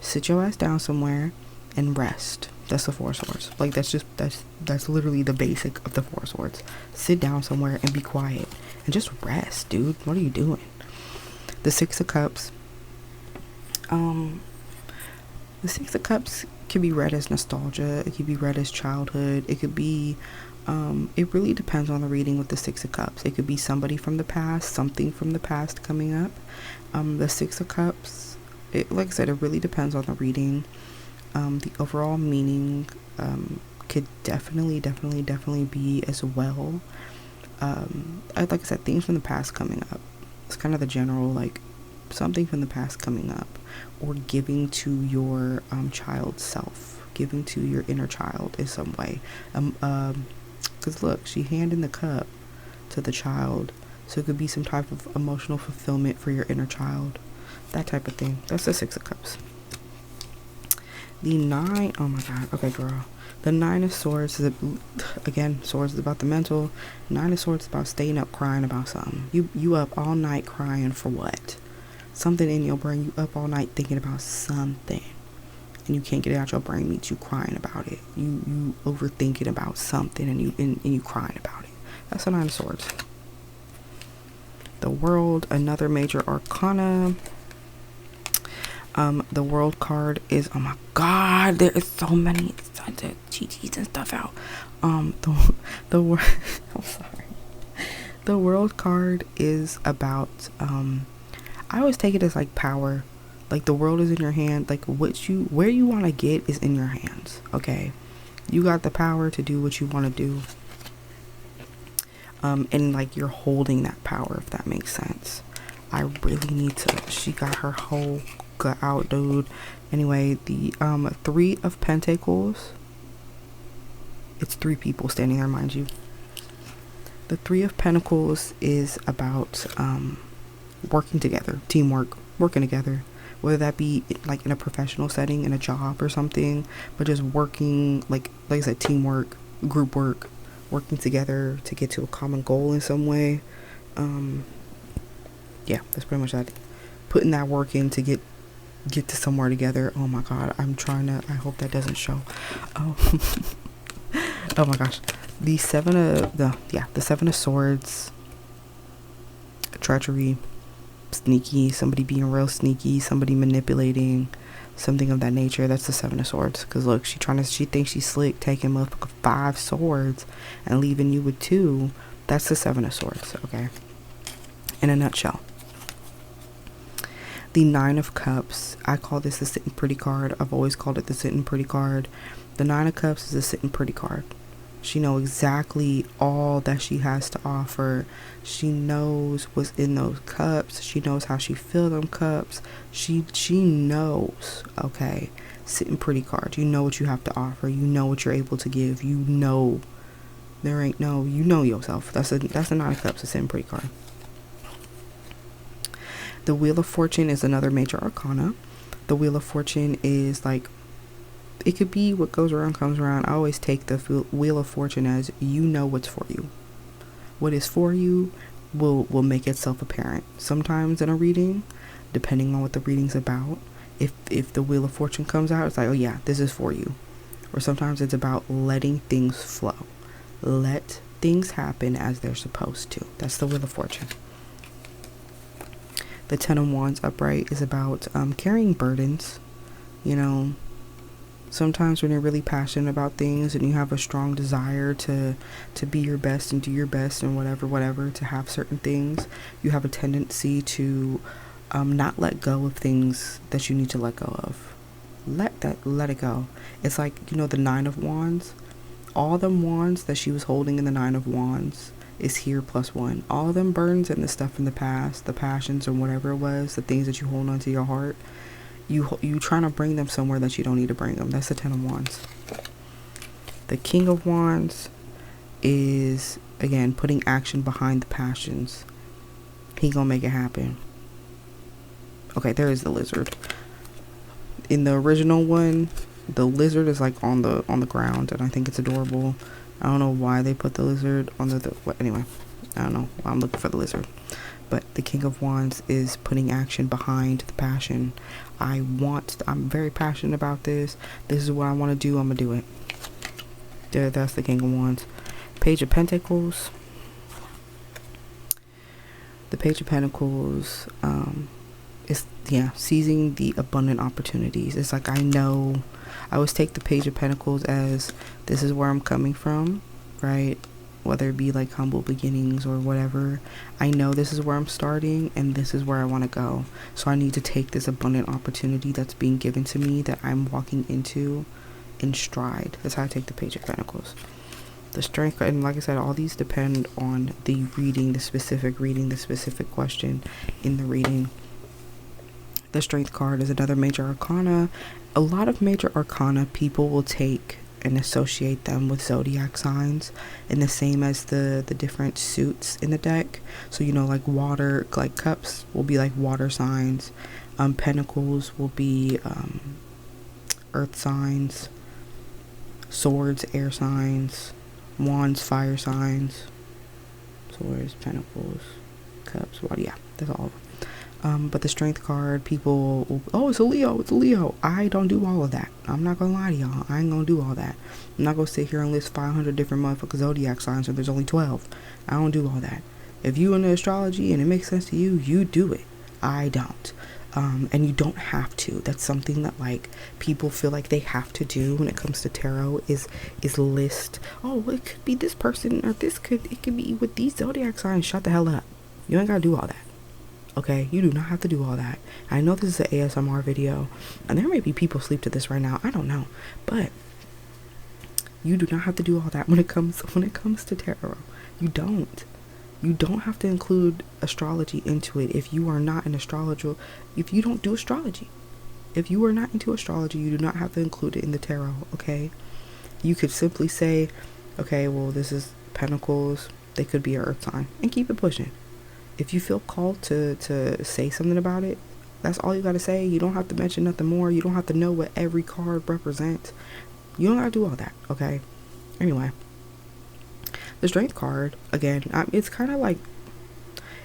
Sit your ass down somewhere and rest. That's the 4 of swords. Like, that's literally the basic of the 4 of swords. Sit down somewhere and be quiet and just rest, dude. What are you doing? The 6 of cups. The 6 of cups can be read as nostalgia. It could be read as childhood. It could be, it really depends on the reading with the 6 of cups. It could be somebody from the past, something from the past coming up. The 6 of cups, like I said, it really depends on the reading. The overall meaning could definitely be as well. Like I said, things from the past coming up. It's kind of the general, like, something from the past coming up, or giving to your child self, giving to your inner child in some way. Because look, she handed the cup to the child, so it could be some type of emotional fulfillment for your inner child, that type of thing. That's the 6 of cups. The 9, oh my god, okay girl. The 9 of swords is, again, swords is about the mental. 9 of swords is about staying up crying about something. You up all night crying for what? something in your brain, you up all night thinking about something and you can't get it out your brain, means you crying about it. You overthinking about something and you crying about it. That's the Nine of Swords. The World, another major arcana. The World card is, oh my god, there is so many GGs and stuff out. The I'm sorry. The World card is about, I always take it as like power. Like the world is in your hand. Like where you want to get is in your hands. Okay, you got the power to do what you want to do. And like you're holding that power, if that makes sense. I really need to. She got her whole gut out, dude. Anyway, the Three of Pentacles. It's three people standing there, mind you. The Three of Pentacles is about working together, teamwork, working together. Whether that be like in a professional setting, in a job or something, but just working, like I said, teamwork, group work, working together to get to a common goal in some way. Yeah, that's pretty much that. Putting that work in to get to somewhere together. Oh my god, I hope that doesn't show. Oh, oh my gosh. The Seven of Swords. Treachery. Sneaky, somebody being real sneaky, somebody manipulating, something of that nature. That's the Seven of Swords. Because look, she thinks she's slick, taking motherfucking 5 swords and leaving you with 2. That's the Seven of Swords. Okay, in a nutshell. The Nine of Cups, I call this the sitting pretty card. I've always called it the sitting pretty card. The Nine of Cups is a sitting pretty card. She knows exactly all that she has to offer. She knows what's in those cups. She knows how she fills them cups. She knows, okay, sitting pretty card. You know what you have to offer. You know what you're able to give. You know, there ain't no, you know yourself. That's the Nine of Cups, a sitting pretty card. The Wheel of Fortune is another major arcana. The Wheel of Fortune is like, it could be what goes around comes around. I always take the Wheel of Fortune as, you know what's for you. What is for you will make itself apparent. Sometimes in a reading, depending on what the reading's about, if the Wheel of Fortune comes out, it's like, oh yeah, this is for you. Or sometimes it's about letting things flow. Let things happen as they're supposed to. That's the Wheel of Fortune. The Ten of Wands upright is about carrying burdens. You know, sometimes when you're really passionate about things and you have a strong desire to be your best and do your best and whatever, to have certain things, you have a tendency to not let go of things that you need to let go of. Let it go. It's like, you know, the Nine of Wands. All them wands that she was holding in the Nine of Wands is here +1. All of them burdens and the stuff in the past, the passions or whatever it was, the things that you hold onto your heart, you trying to bring them somewhere that you don't need to bring them. That's the Ten of Wands. The King of Wands is, again, putting action behind the passions. He gonna make it happen. Okay, there is the lizard. In the original one, the lizard is like on the ground, and I think it's adorable. I don't know why they put the lizard on anyway, I don't know why I'm looking for the lizard. But the King of Wands is putting action behind the passion. I'm very passionate about this. This is what I want to do. I'm going to do it. There, that's the King of Wands. Page of Pentacles. The Page of Pentacles is, seizing the abundant opportunities. It's like, I always take the Page of Pentacles as, this is where I'm coming from, right? Whether it be like humble beginnings or whatever, I know this is where I'm starting and this is where I want to go. So I need to take this abundant opportunity that's being given to me, that I'm walking into, in stride. That's how I take the Page of Pentacles. The Strength, and like I said, all these depend on the reading, the specific question in the reading. The Strength card is another major arcana. A lot of major arcana people will take and associate them with zodiac signs, and the same as the different suits in the deck. So, you know, like water, like cups will be like water signs, pentacles will be earth signs, swords air signs, wands fire signs, swords, pentacles, cups, water. Yeah, that's all of them. But the strength card, people, oh, it's a Leo, it's a Leo. I don't do all of that. I'm not gonna lie to y'all. I ain't gonna do all that. I'm not gonna sit here and list 500 different motherfucking zodiac signs when there's only 12. I don't do all that. If you into astrology and it makes sense to you, you do it. I don't. And you don't have to. That's something that like people feel like they have to do when it comes to tarot is list. Oh, it could be this person, or it could be with these zodiac signs. Shut the hell up. You ain't gotta do all that. Okay, you do not have to do all that. I know this is an ASMR video, and there may be people asleep to this right now. I don't know, but you do not have to do all that when it comes to tarot. You don't. You don't have to include astrology into it if you are not an astrologer. If you don't do astrology, if you are not into astrology, you do not have to include it in the tarot. Okay, you could simply say, okay, well, this is Pentacles. They could be an Earth sign, and keep it pushing. If you feel called to say something about it, that's all you gotta say. You don't have to mention nothing more. You don't have to know what every card represents. You don't gotta do all that, okay? Anyway, the strength card, again, it's kind of like,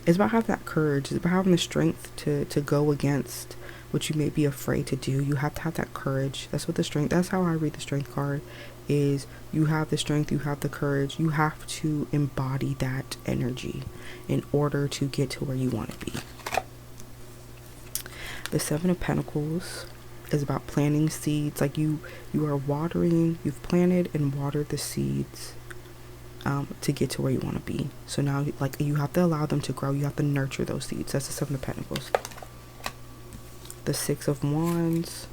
it's about having that courage. It's about having the strength to go against what you may be afraid to do. You have to have that courage. That's how I read the strength card, is you have the strength, you have the courage. You have to embody that energy in order to get to where you want to be. The Seven of Pentacles is about planting seeds. Like you are watering, you've planted and watered the seeds to get to where you want to be. So now, like, you have to allow them to grow. You have to nurture those seeds. That's the Seven of Pentacles. The Six of Wands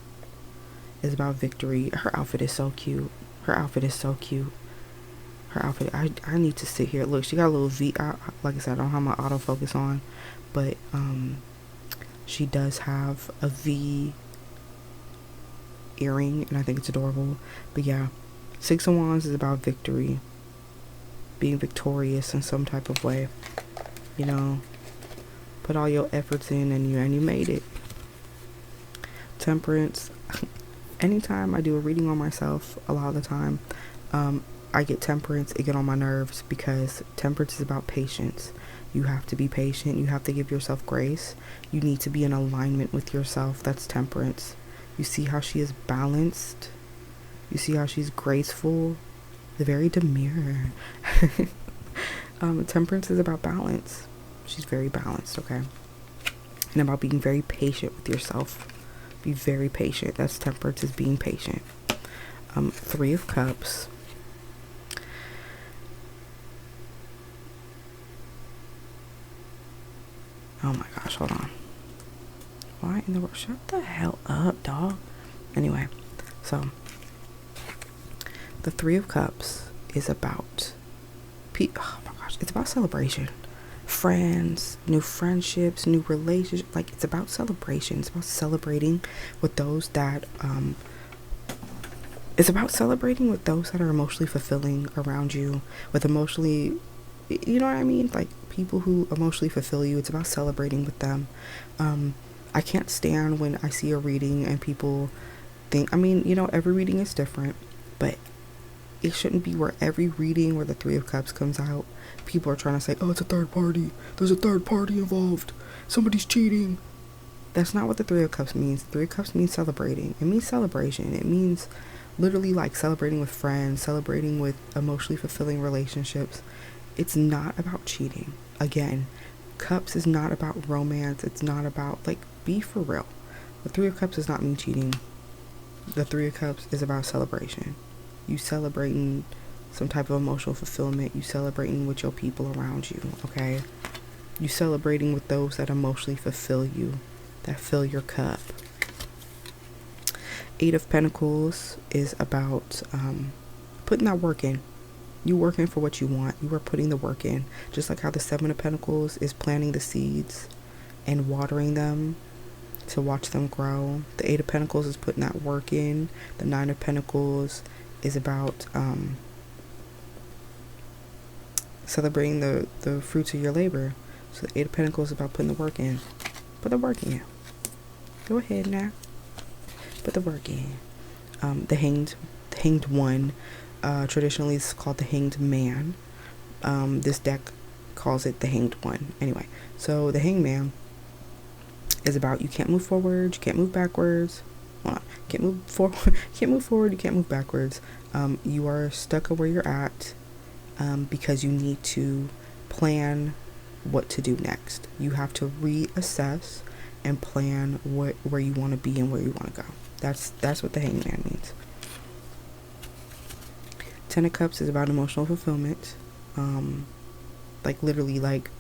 is about victory. Her outfit is so cute. Her outfit, I need to sit here. Look, she got a little V. Like I said, I don't have my autofocus on, but she does have a V earring, and I think it's adorable. But yeah, Six of Wands is about victory, being victorious in some type of way. You know, put all your efforts in, and you made it. Temperance. Anytime I do a reading on myself, a lot of the time, I get temperance. It get on my nerves because temperance is about patience. You have to be patient. You have to give yourself grace. You need to be in alignment with yourself. That's temperance. You see how she is balanced. You see how she's graceful. Very demure. Temperance is about balance. She's very balanced, okay? And about being very patient with yourself. Be very patient. That's temperance, is being patient. Three of Cups. Oh my gosh, hold on. Why in the world? Shut the hell up, dog. Anyway, so the Three of Cups is about oh my gosh, it's about celebration. Friends, new friendships, new relationships. Like, it's about celebration. It's about celebrating with those that are emotionally fulfilling around you, with emotionally, you know what I mean, like people who emotionally fulfill you. It's about celebrating with them. I can't stand when I see a reading and people think, I mean, you know, every reading is different, but it shouldn't be where every reading where the Three of Cups comes out, people are trying to say, oh, it's a third party. There's a third party involved. Somebody's cheating. That's not what the Three of Cups means. The Three of Cups means celebrating. It means celebration. It means literally like celebrating with friends, celebrating with emotionally fulfilling relationships. It's not about cheating. Again, Cups is not about romance. It's not about, like, be for real. The Three of Cups does not mean cheating. The Three of Cups is about celebration. You celebrating some type of emotional fulfillment. You celebrating with your people around you, okay? You celebrating with those that emotionally fulfill you, that fill your cup. Eight of Pentacles is about putting that work in. You working for what you want. You are putting the work in. Just like how the Seven of Pentacles is planting the seeds and watering them to watch them grow. The Eight of Pentacles is putting that work in. The Nine of Pentacles is about celebrating the fruits of your labor. So the Eight of Pentacles is about putting the work in. Put the work in. Go ahead now. Put the work in. The hanged one. Traditionally it's called the Hanged Man. This deck calls it the Hanged One. Anyway, so the Hanged Man is about you can't move forward, you can't move backwards. Hold on. Can't move forward, can't move forward, you can't move backwards. You are stuck where you're at because you need to plan what to do next. You have to reassess and plan where you want to be and where you want to go. That's what the Hangman means. Ten of Cups is about emotional fulfillment. Like literally, like,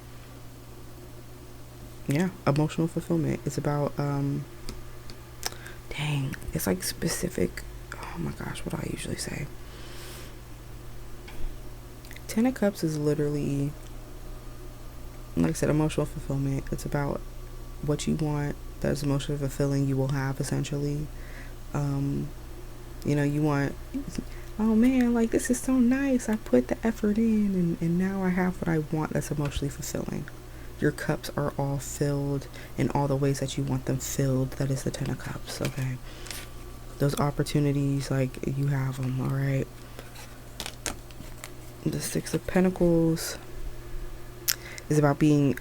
yeah, emotional fulfillment. It's about dang, it's like specific. Oh my gosh, what do I usually say? Ten of Cups is literally, like I said, emotional fulfillment. It's about what you want that's emotionally fulfilling you will have, essentially. You know, you want, oh man, like this is so nice, I put the effort in and now I have what I want that's emotionally fulfilling. Your cups are all filled in all the ways that you want them filled. That is the Ten of Cups, okay? Those opportunities, like, you have them, all right? The Six of Pentacles is about being,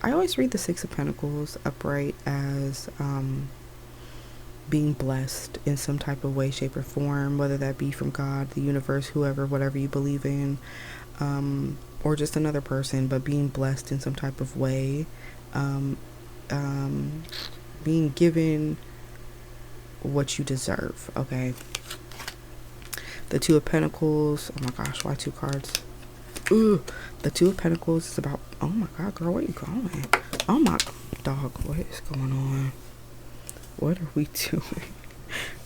I always read the Six of Pentacles upright as being blessed in some type of way, shape, or form, whether that be from God, the universe, whoever, whatever you believe in, or just another person, but being blessed in some type of way, being given what you deserve, okay? The Two of Pentacles, oh my gosh, why two cards? Ooh, the Two of Pentacles is about, oh my god, girl, where are you going? Oh my dog, what is going on? What are we doing?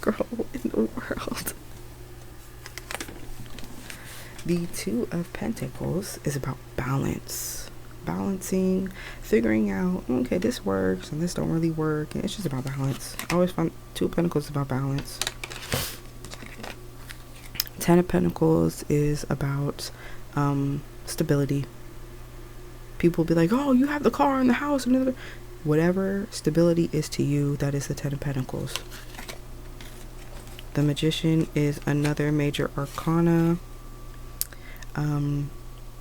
Girl, what in the world? The Two of Pentacles is about balance. Balancing, figuring out, okay, this works and this don't really work. And it's just about balance. I always find Two of Pentacles is about balance. Ten of Pentacles is about stability. People will be like, oh, you have the car and the house and whatever stability is to you, that is the Ten of Pentacles. The Magician is another major arcana. And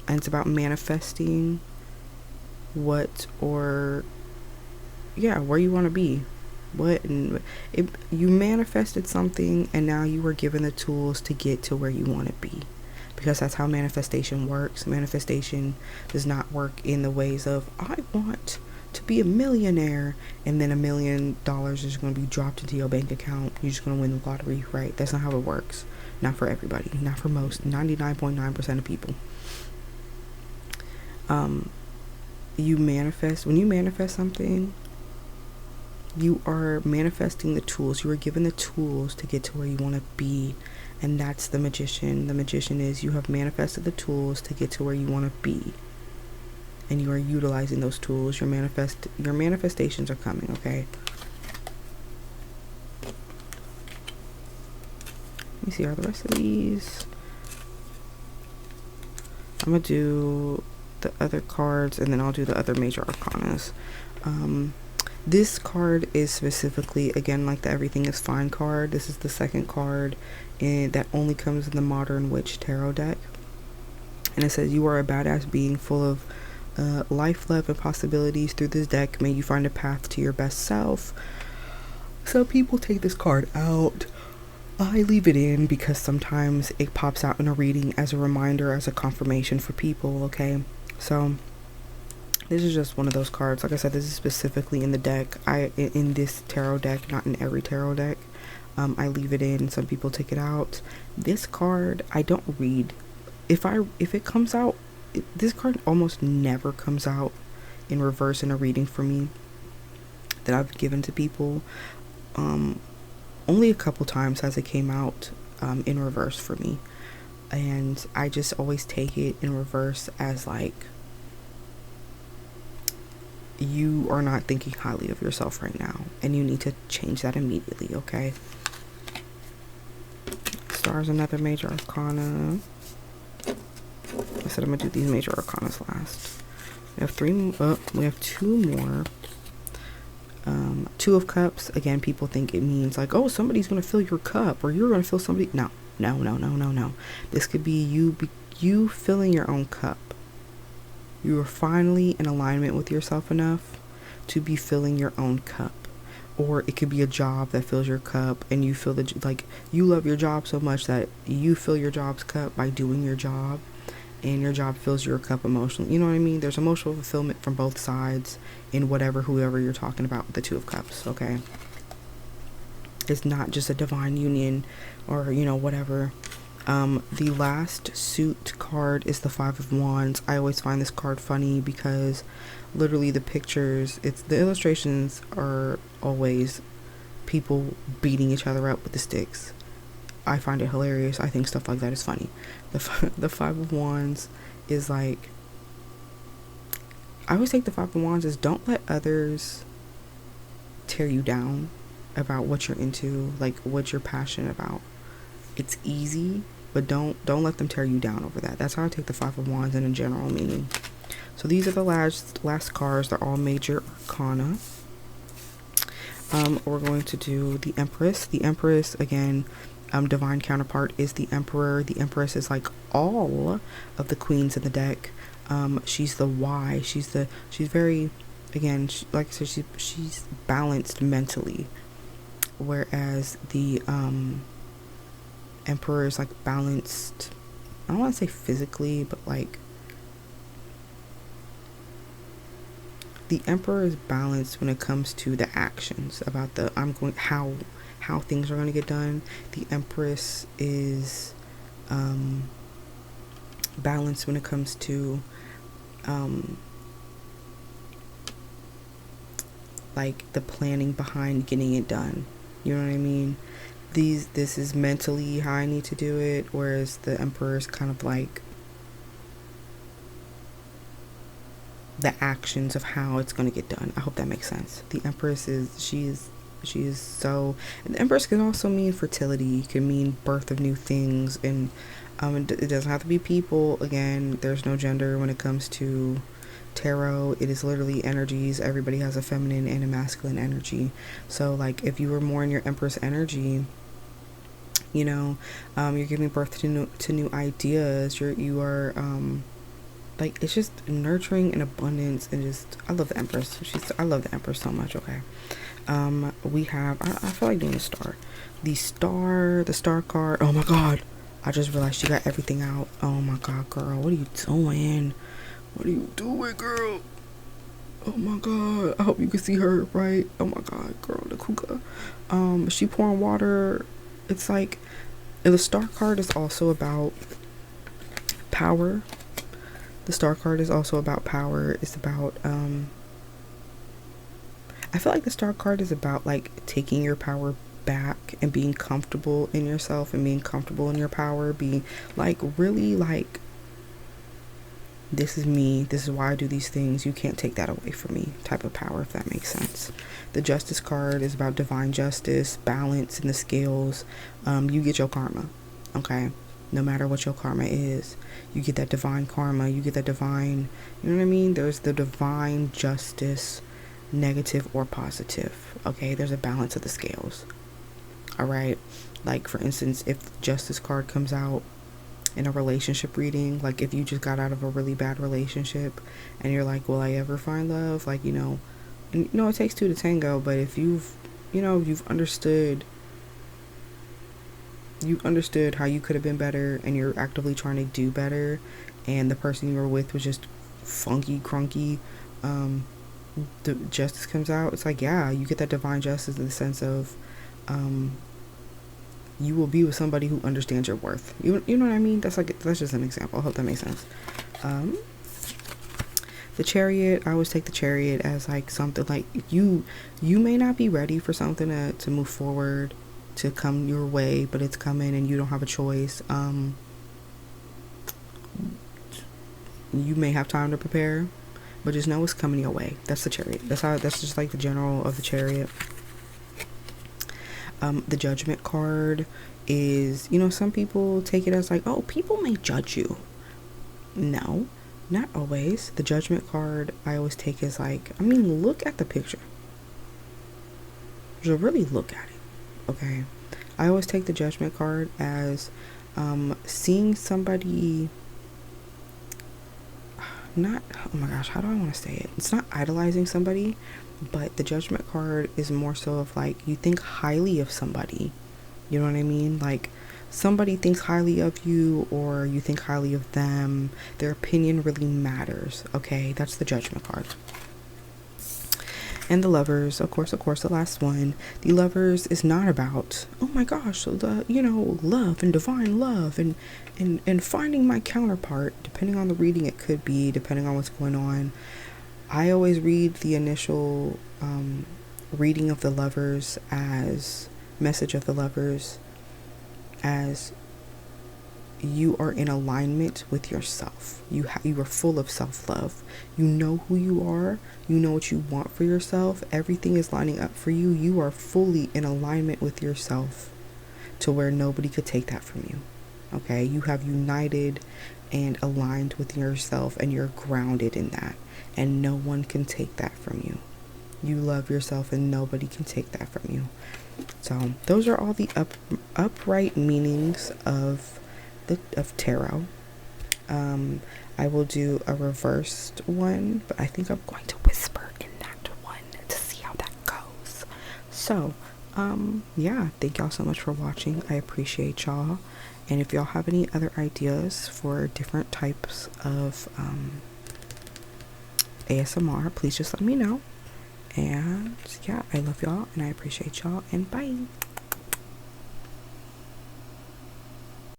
it's about manifesting where you want to be. You manifested something and now you were given the tools to get to where you want to be, because that's how manifestation works. Manifestation does not work in the ways of, I want to be a millionaire and then $1 million is going to be dropped into your bank account. You're just going to win the lottery, right? That's not how it works. Not for everybody, not for most, 99.9% of people. When you manifest something, you are manifesting the tools. You are given the tools to get to where you want to be. And that's the Magician. The Magician is, you have manifested the tools to get to where you want to be. And you are utilizing those tools. Your manifestations are coming, okay? Let me see, are the rest of these? I'm going to do the other cards and then I'll do the other major arcanas. This card is specifically, again, like the Everything is Fine card. This is the second card that only comes in the Modern Witch Tarot deck. And it says, you are a badass being full of life, love, and possibilities. Through this deck, may you find a path to your best self. Some people take this card out. I leave it in because sometimes it pops out in a reading as a reminder, as a confirmation for people, okay? So this is just one of those cards. Like I said, this is specifically in the deck. In this tarot deck, not in every tarot deck. I leave it in. Some people take it out. This card, I don't read. If it comes out, this card almost never comes out in reverse in a reading for me that I've given to people. Only a couple times has it came out in reverse for me, and I just always take it in reverse as like, you are not thinking highly of yourself right now and you need to change that immediately, okay? Star's another major arcana. I said I'm gonna do these major arcanas last. We have two more. Two of Cups, again, people think it means like, oh, somebody's gonna fill your cup or you're gonna fill somebody. No. This could be you filling your own cup. You are finally in alignment with yourself enough to be filling your own cup. Or it could be a job that fills your cup, and you feel that like you love your job so much that you fill your job's cup by doing your job, and your job fills your cup emotionally. You know what I mean? There's emotional fulfillment from both sides in whoever you're talking about with the Two of Cups, okay? It's not just a divine union or, whatever. The last suit card is the Five of Wands. I always find this card funny because literally the pictures, the illustrations are always people beating each other up with the sticks. I find it hilarious. I think stuff like that is funny. The Five of Wands is like, I always take the Five of Wands as don't let others tear you down about what you're into, like what you're passionate about. It's easy, but don't let them tear you down over that. That's how I take the Five of Wands in a general meaning. So these are the last cards. They're all major arcana. We're going to do the Empress. The Empress, again, divine counterpart is the Emperor. The Empress is like all of the queens in the deck. She's the why. She's very, again, like I said, she's balanced mentally, whereas the Emperor is like balanced. I don't want to say physically, but like the Emperor is balanced when it comes to the actions about how things are going to get done. The Empress is balanced when it comes to like the planning behind getting it done. You know what I mean? This is mentally how I need to do it, whereas the Emperor is kind of like the actions of how it's going to get done. I hope that makes sense. The Empress she is so, and the Empress can also mean fertility, can mean birth of new things, and it doesn't have to be people. Again, there's no gender when it comes to tarot. It is literally energies. Everybody has a feminine and a masculine energy. So like if you were more in your Empress energy, you're giving birth to new ideas. You are like, it's just nurturing and abundance, and just I love the Empress. I love the Empress so much. Okay. We have, I feel like doing a star. The star card. Oh my god, I just realized she got everything out. Oh my god, girl, what are you doing? What are you doing, girl? Oh my god, I hope you can see her, right? Oh my god, girl, the kuka. She pouring water. It's like, and the star card is also about power. The star card is also about power. It's about I feel like the star card is about like taking your power back and being comfortable in yourself and being comfortable in your power, being like really like, this is me, this is why I do these things, you can't take that away from me type of power, if that makes sense. The Justice card is about divine justice, balance in the scales. You get your karma, okay? No matter what your karma is, you get that divine karma, you get that divine, you know what I mean? There's the divine justice, negative or positive, okay? There's a balance of the scales, all right? Like, for instance, if the Justice card comes out in a relationship reading, like if you just got out of a really bad relationship and you're like, will I ever find love? Like, and, it takes two to tango, but if you've understood how you could have been better and you're actively trying to do better, and the person you were with was just funky, crunky, the Justice comes out. It's like, yeah, you get that divine justice in the sense of you will be with somebody who understands your worth. You know what I mean? That's just an example. I hope that makes sense. The Chariot, I always take the Chariot as like something like you may not be ready for something to move forward, to come your way, but it's coming and you don't have a choice. You may have time to prepare, but just know it's coming your way. That's the Chariot. That's just like the general of the Chariot. The Judgment card is, some people take it as like, oh, people may judge you. No, not always. The Judgment card I always take as like, look at the picture. Just really look at it, okay? I always take the Judgment card as seeing somebody, not, oh my gosh, how do I want to say it? It's not idolizing somebody, But the Judgment card is more so of like, you think highly of somebody. You know what I mean? Like, somebody thinks highly of you, or you think highly of them. Their opinion really matters. Okay, that's the Judgment card. And the Lovers, of course, the last one. The Lovers is not about, oh my gosh, the, you know, love and divine love and finding my counterpart. Depending on the reading, it could be, depending on what's going on. I always read the initial reading of the Lovers as message of the Lovers as you are in alignment with yourself. You are full of self-love. You know who you are. You know what you want for yourself. Everything is lining up for you. You are fully in alignment with yourself to where nobody could take that from you. Okay? You have united and aligned with yourself, and you're grounded in that. And no one can take that from you. You love yourself, and nobody can take that from you. So those are all the upright meanings of tarot. I will do a reversed one, but I think I'm going to whisper in that one to see how that goes. So yeah, thank y'all so much for watching. I appreciate y'all. And if y'all have any other ideas for different types of ASMR, please just let me know. And yeah, I love y'all and I appreciate y'all, and bye.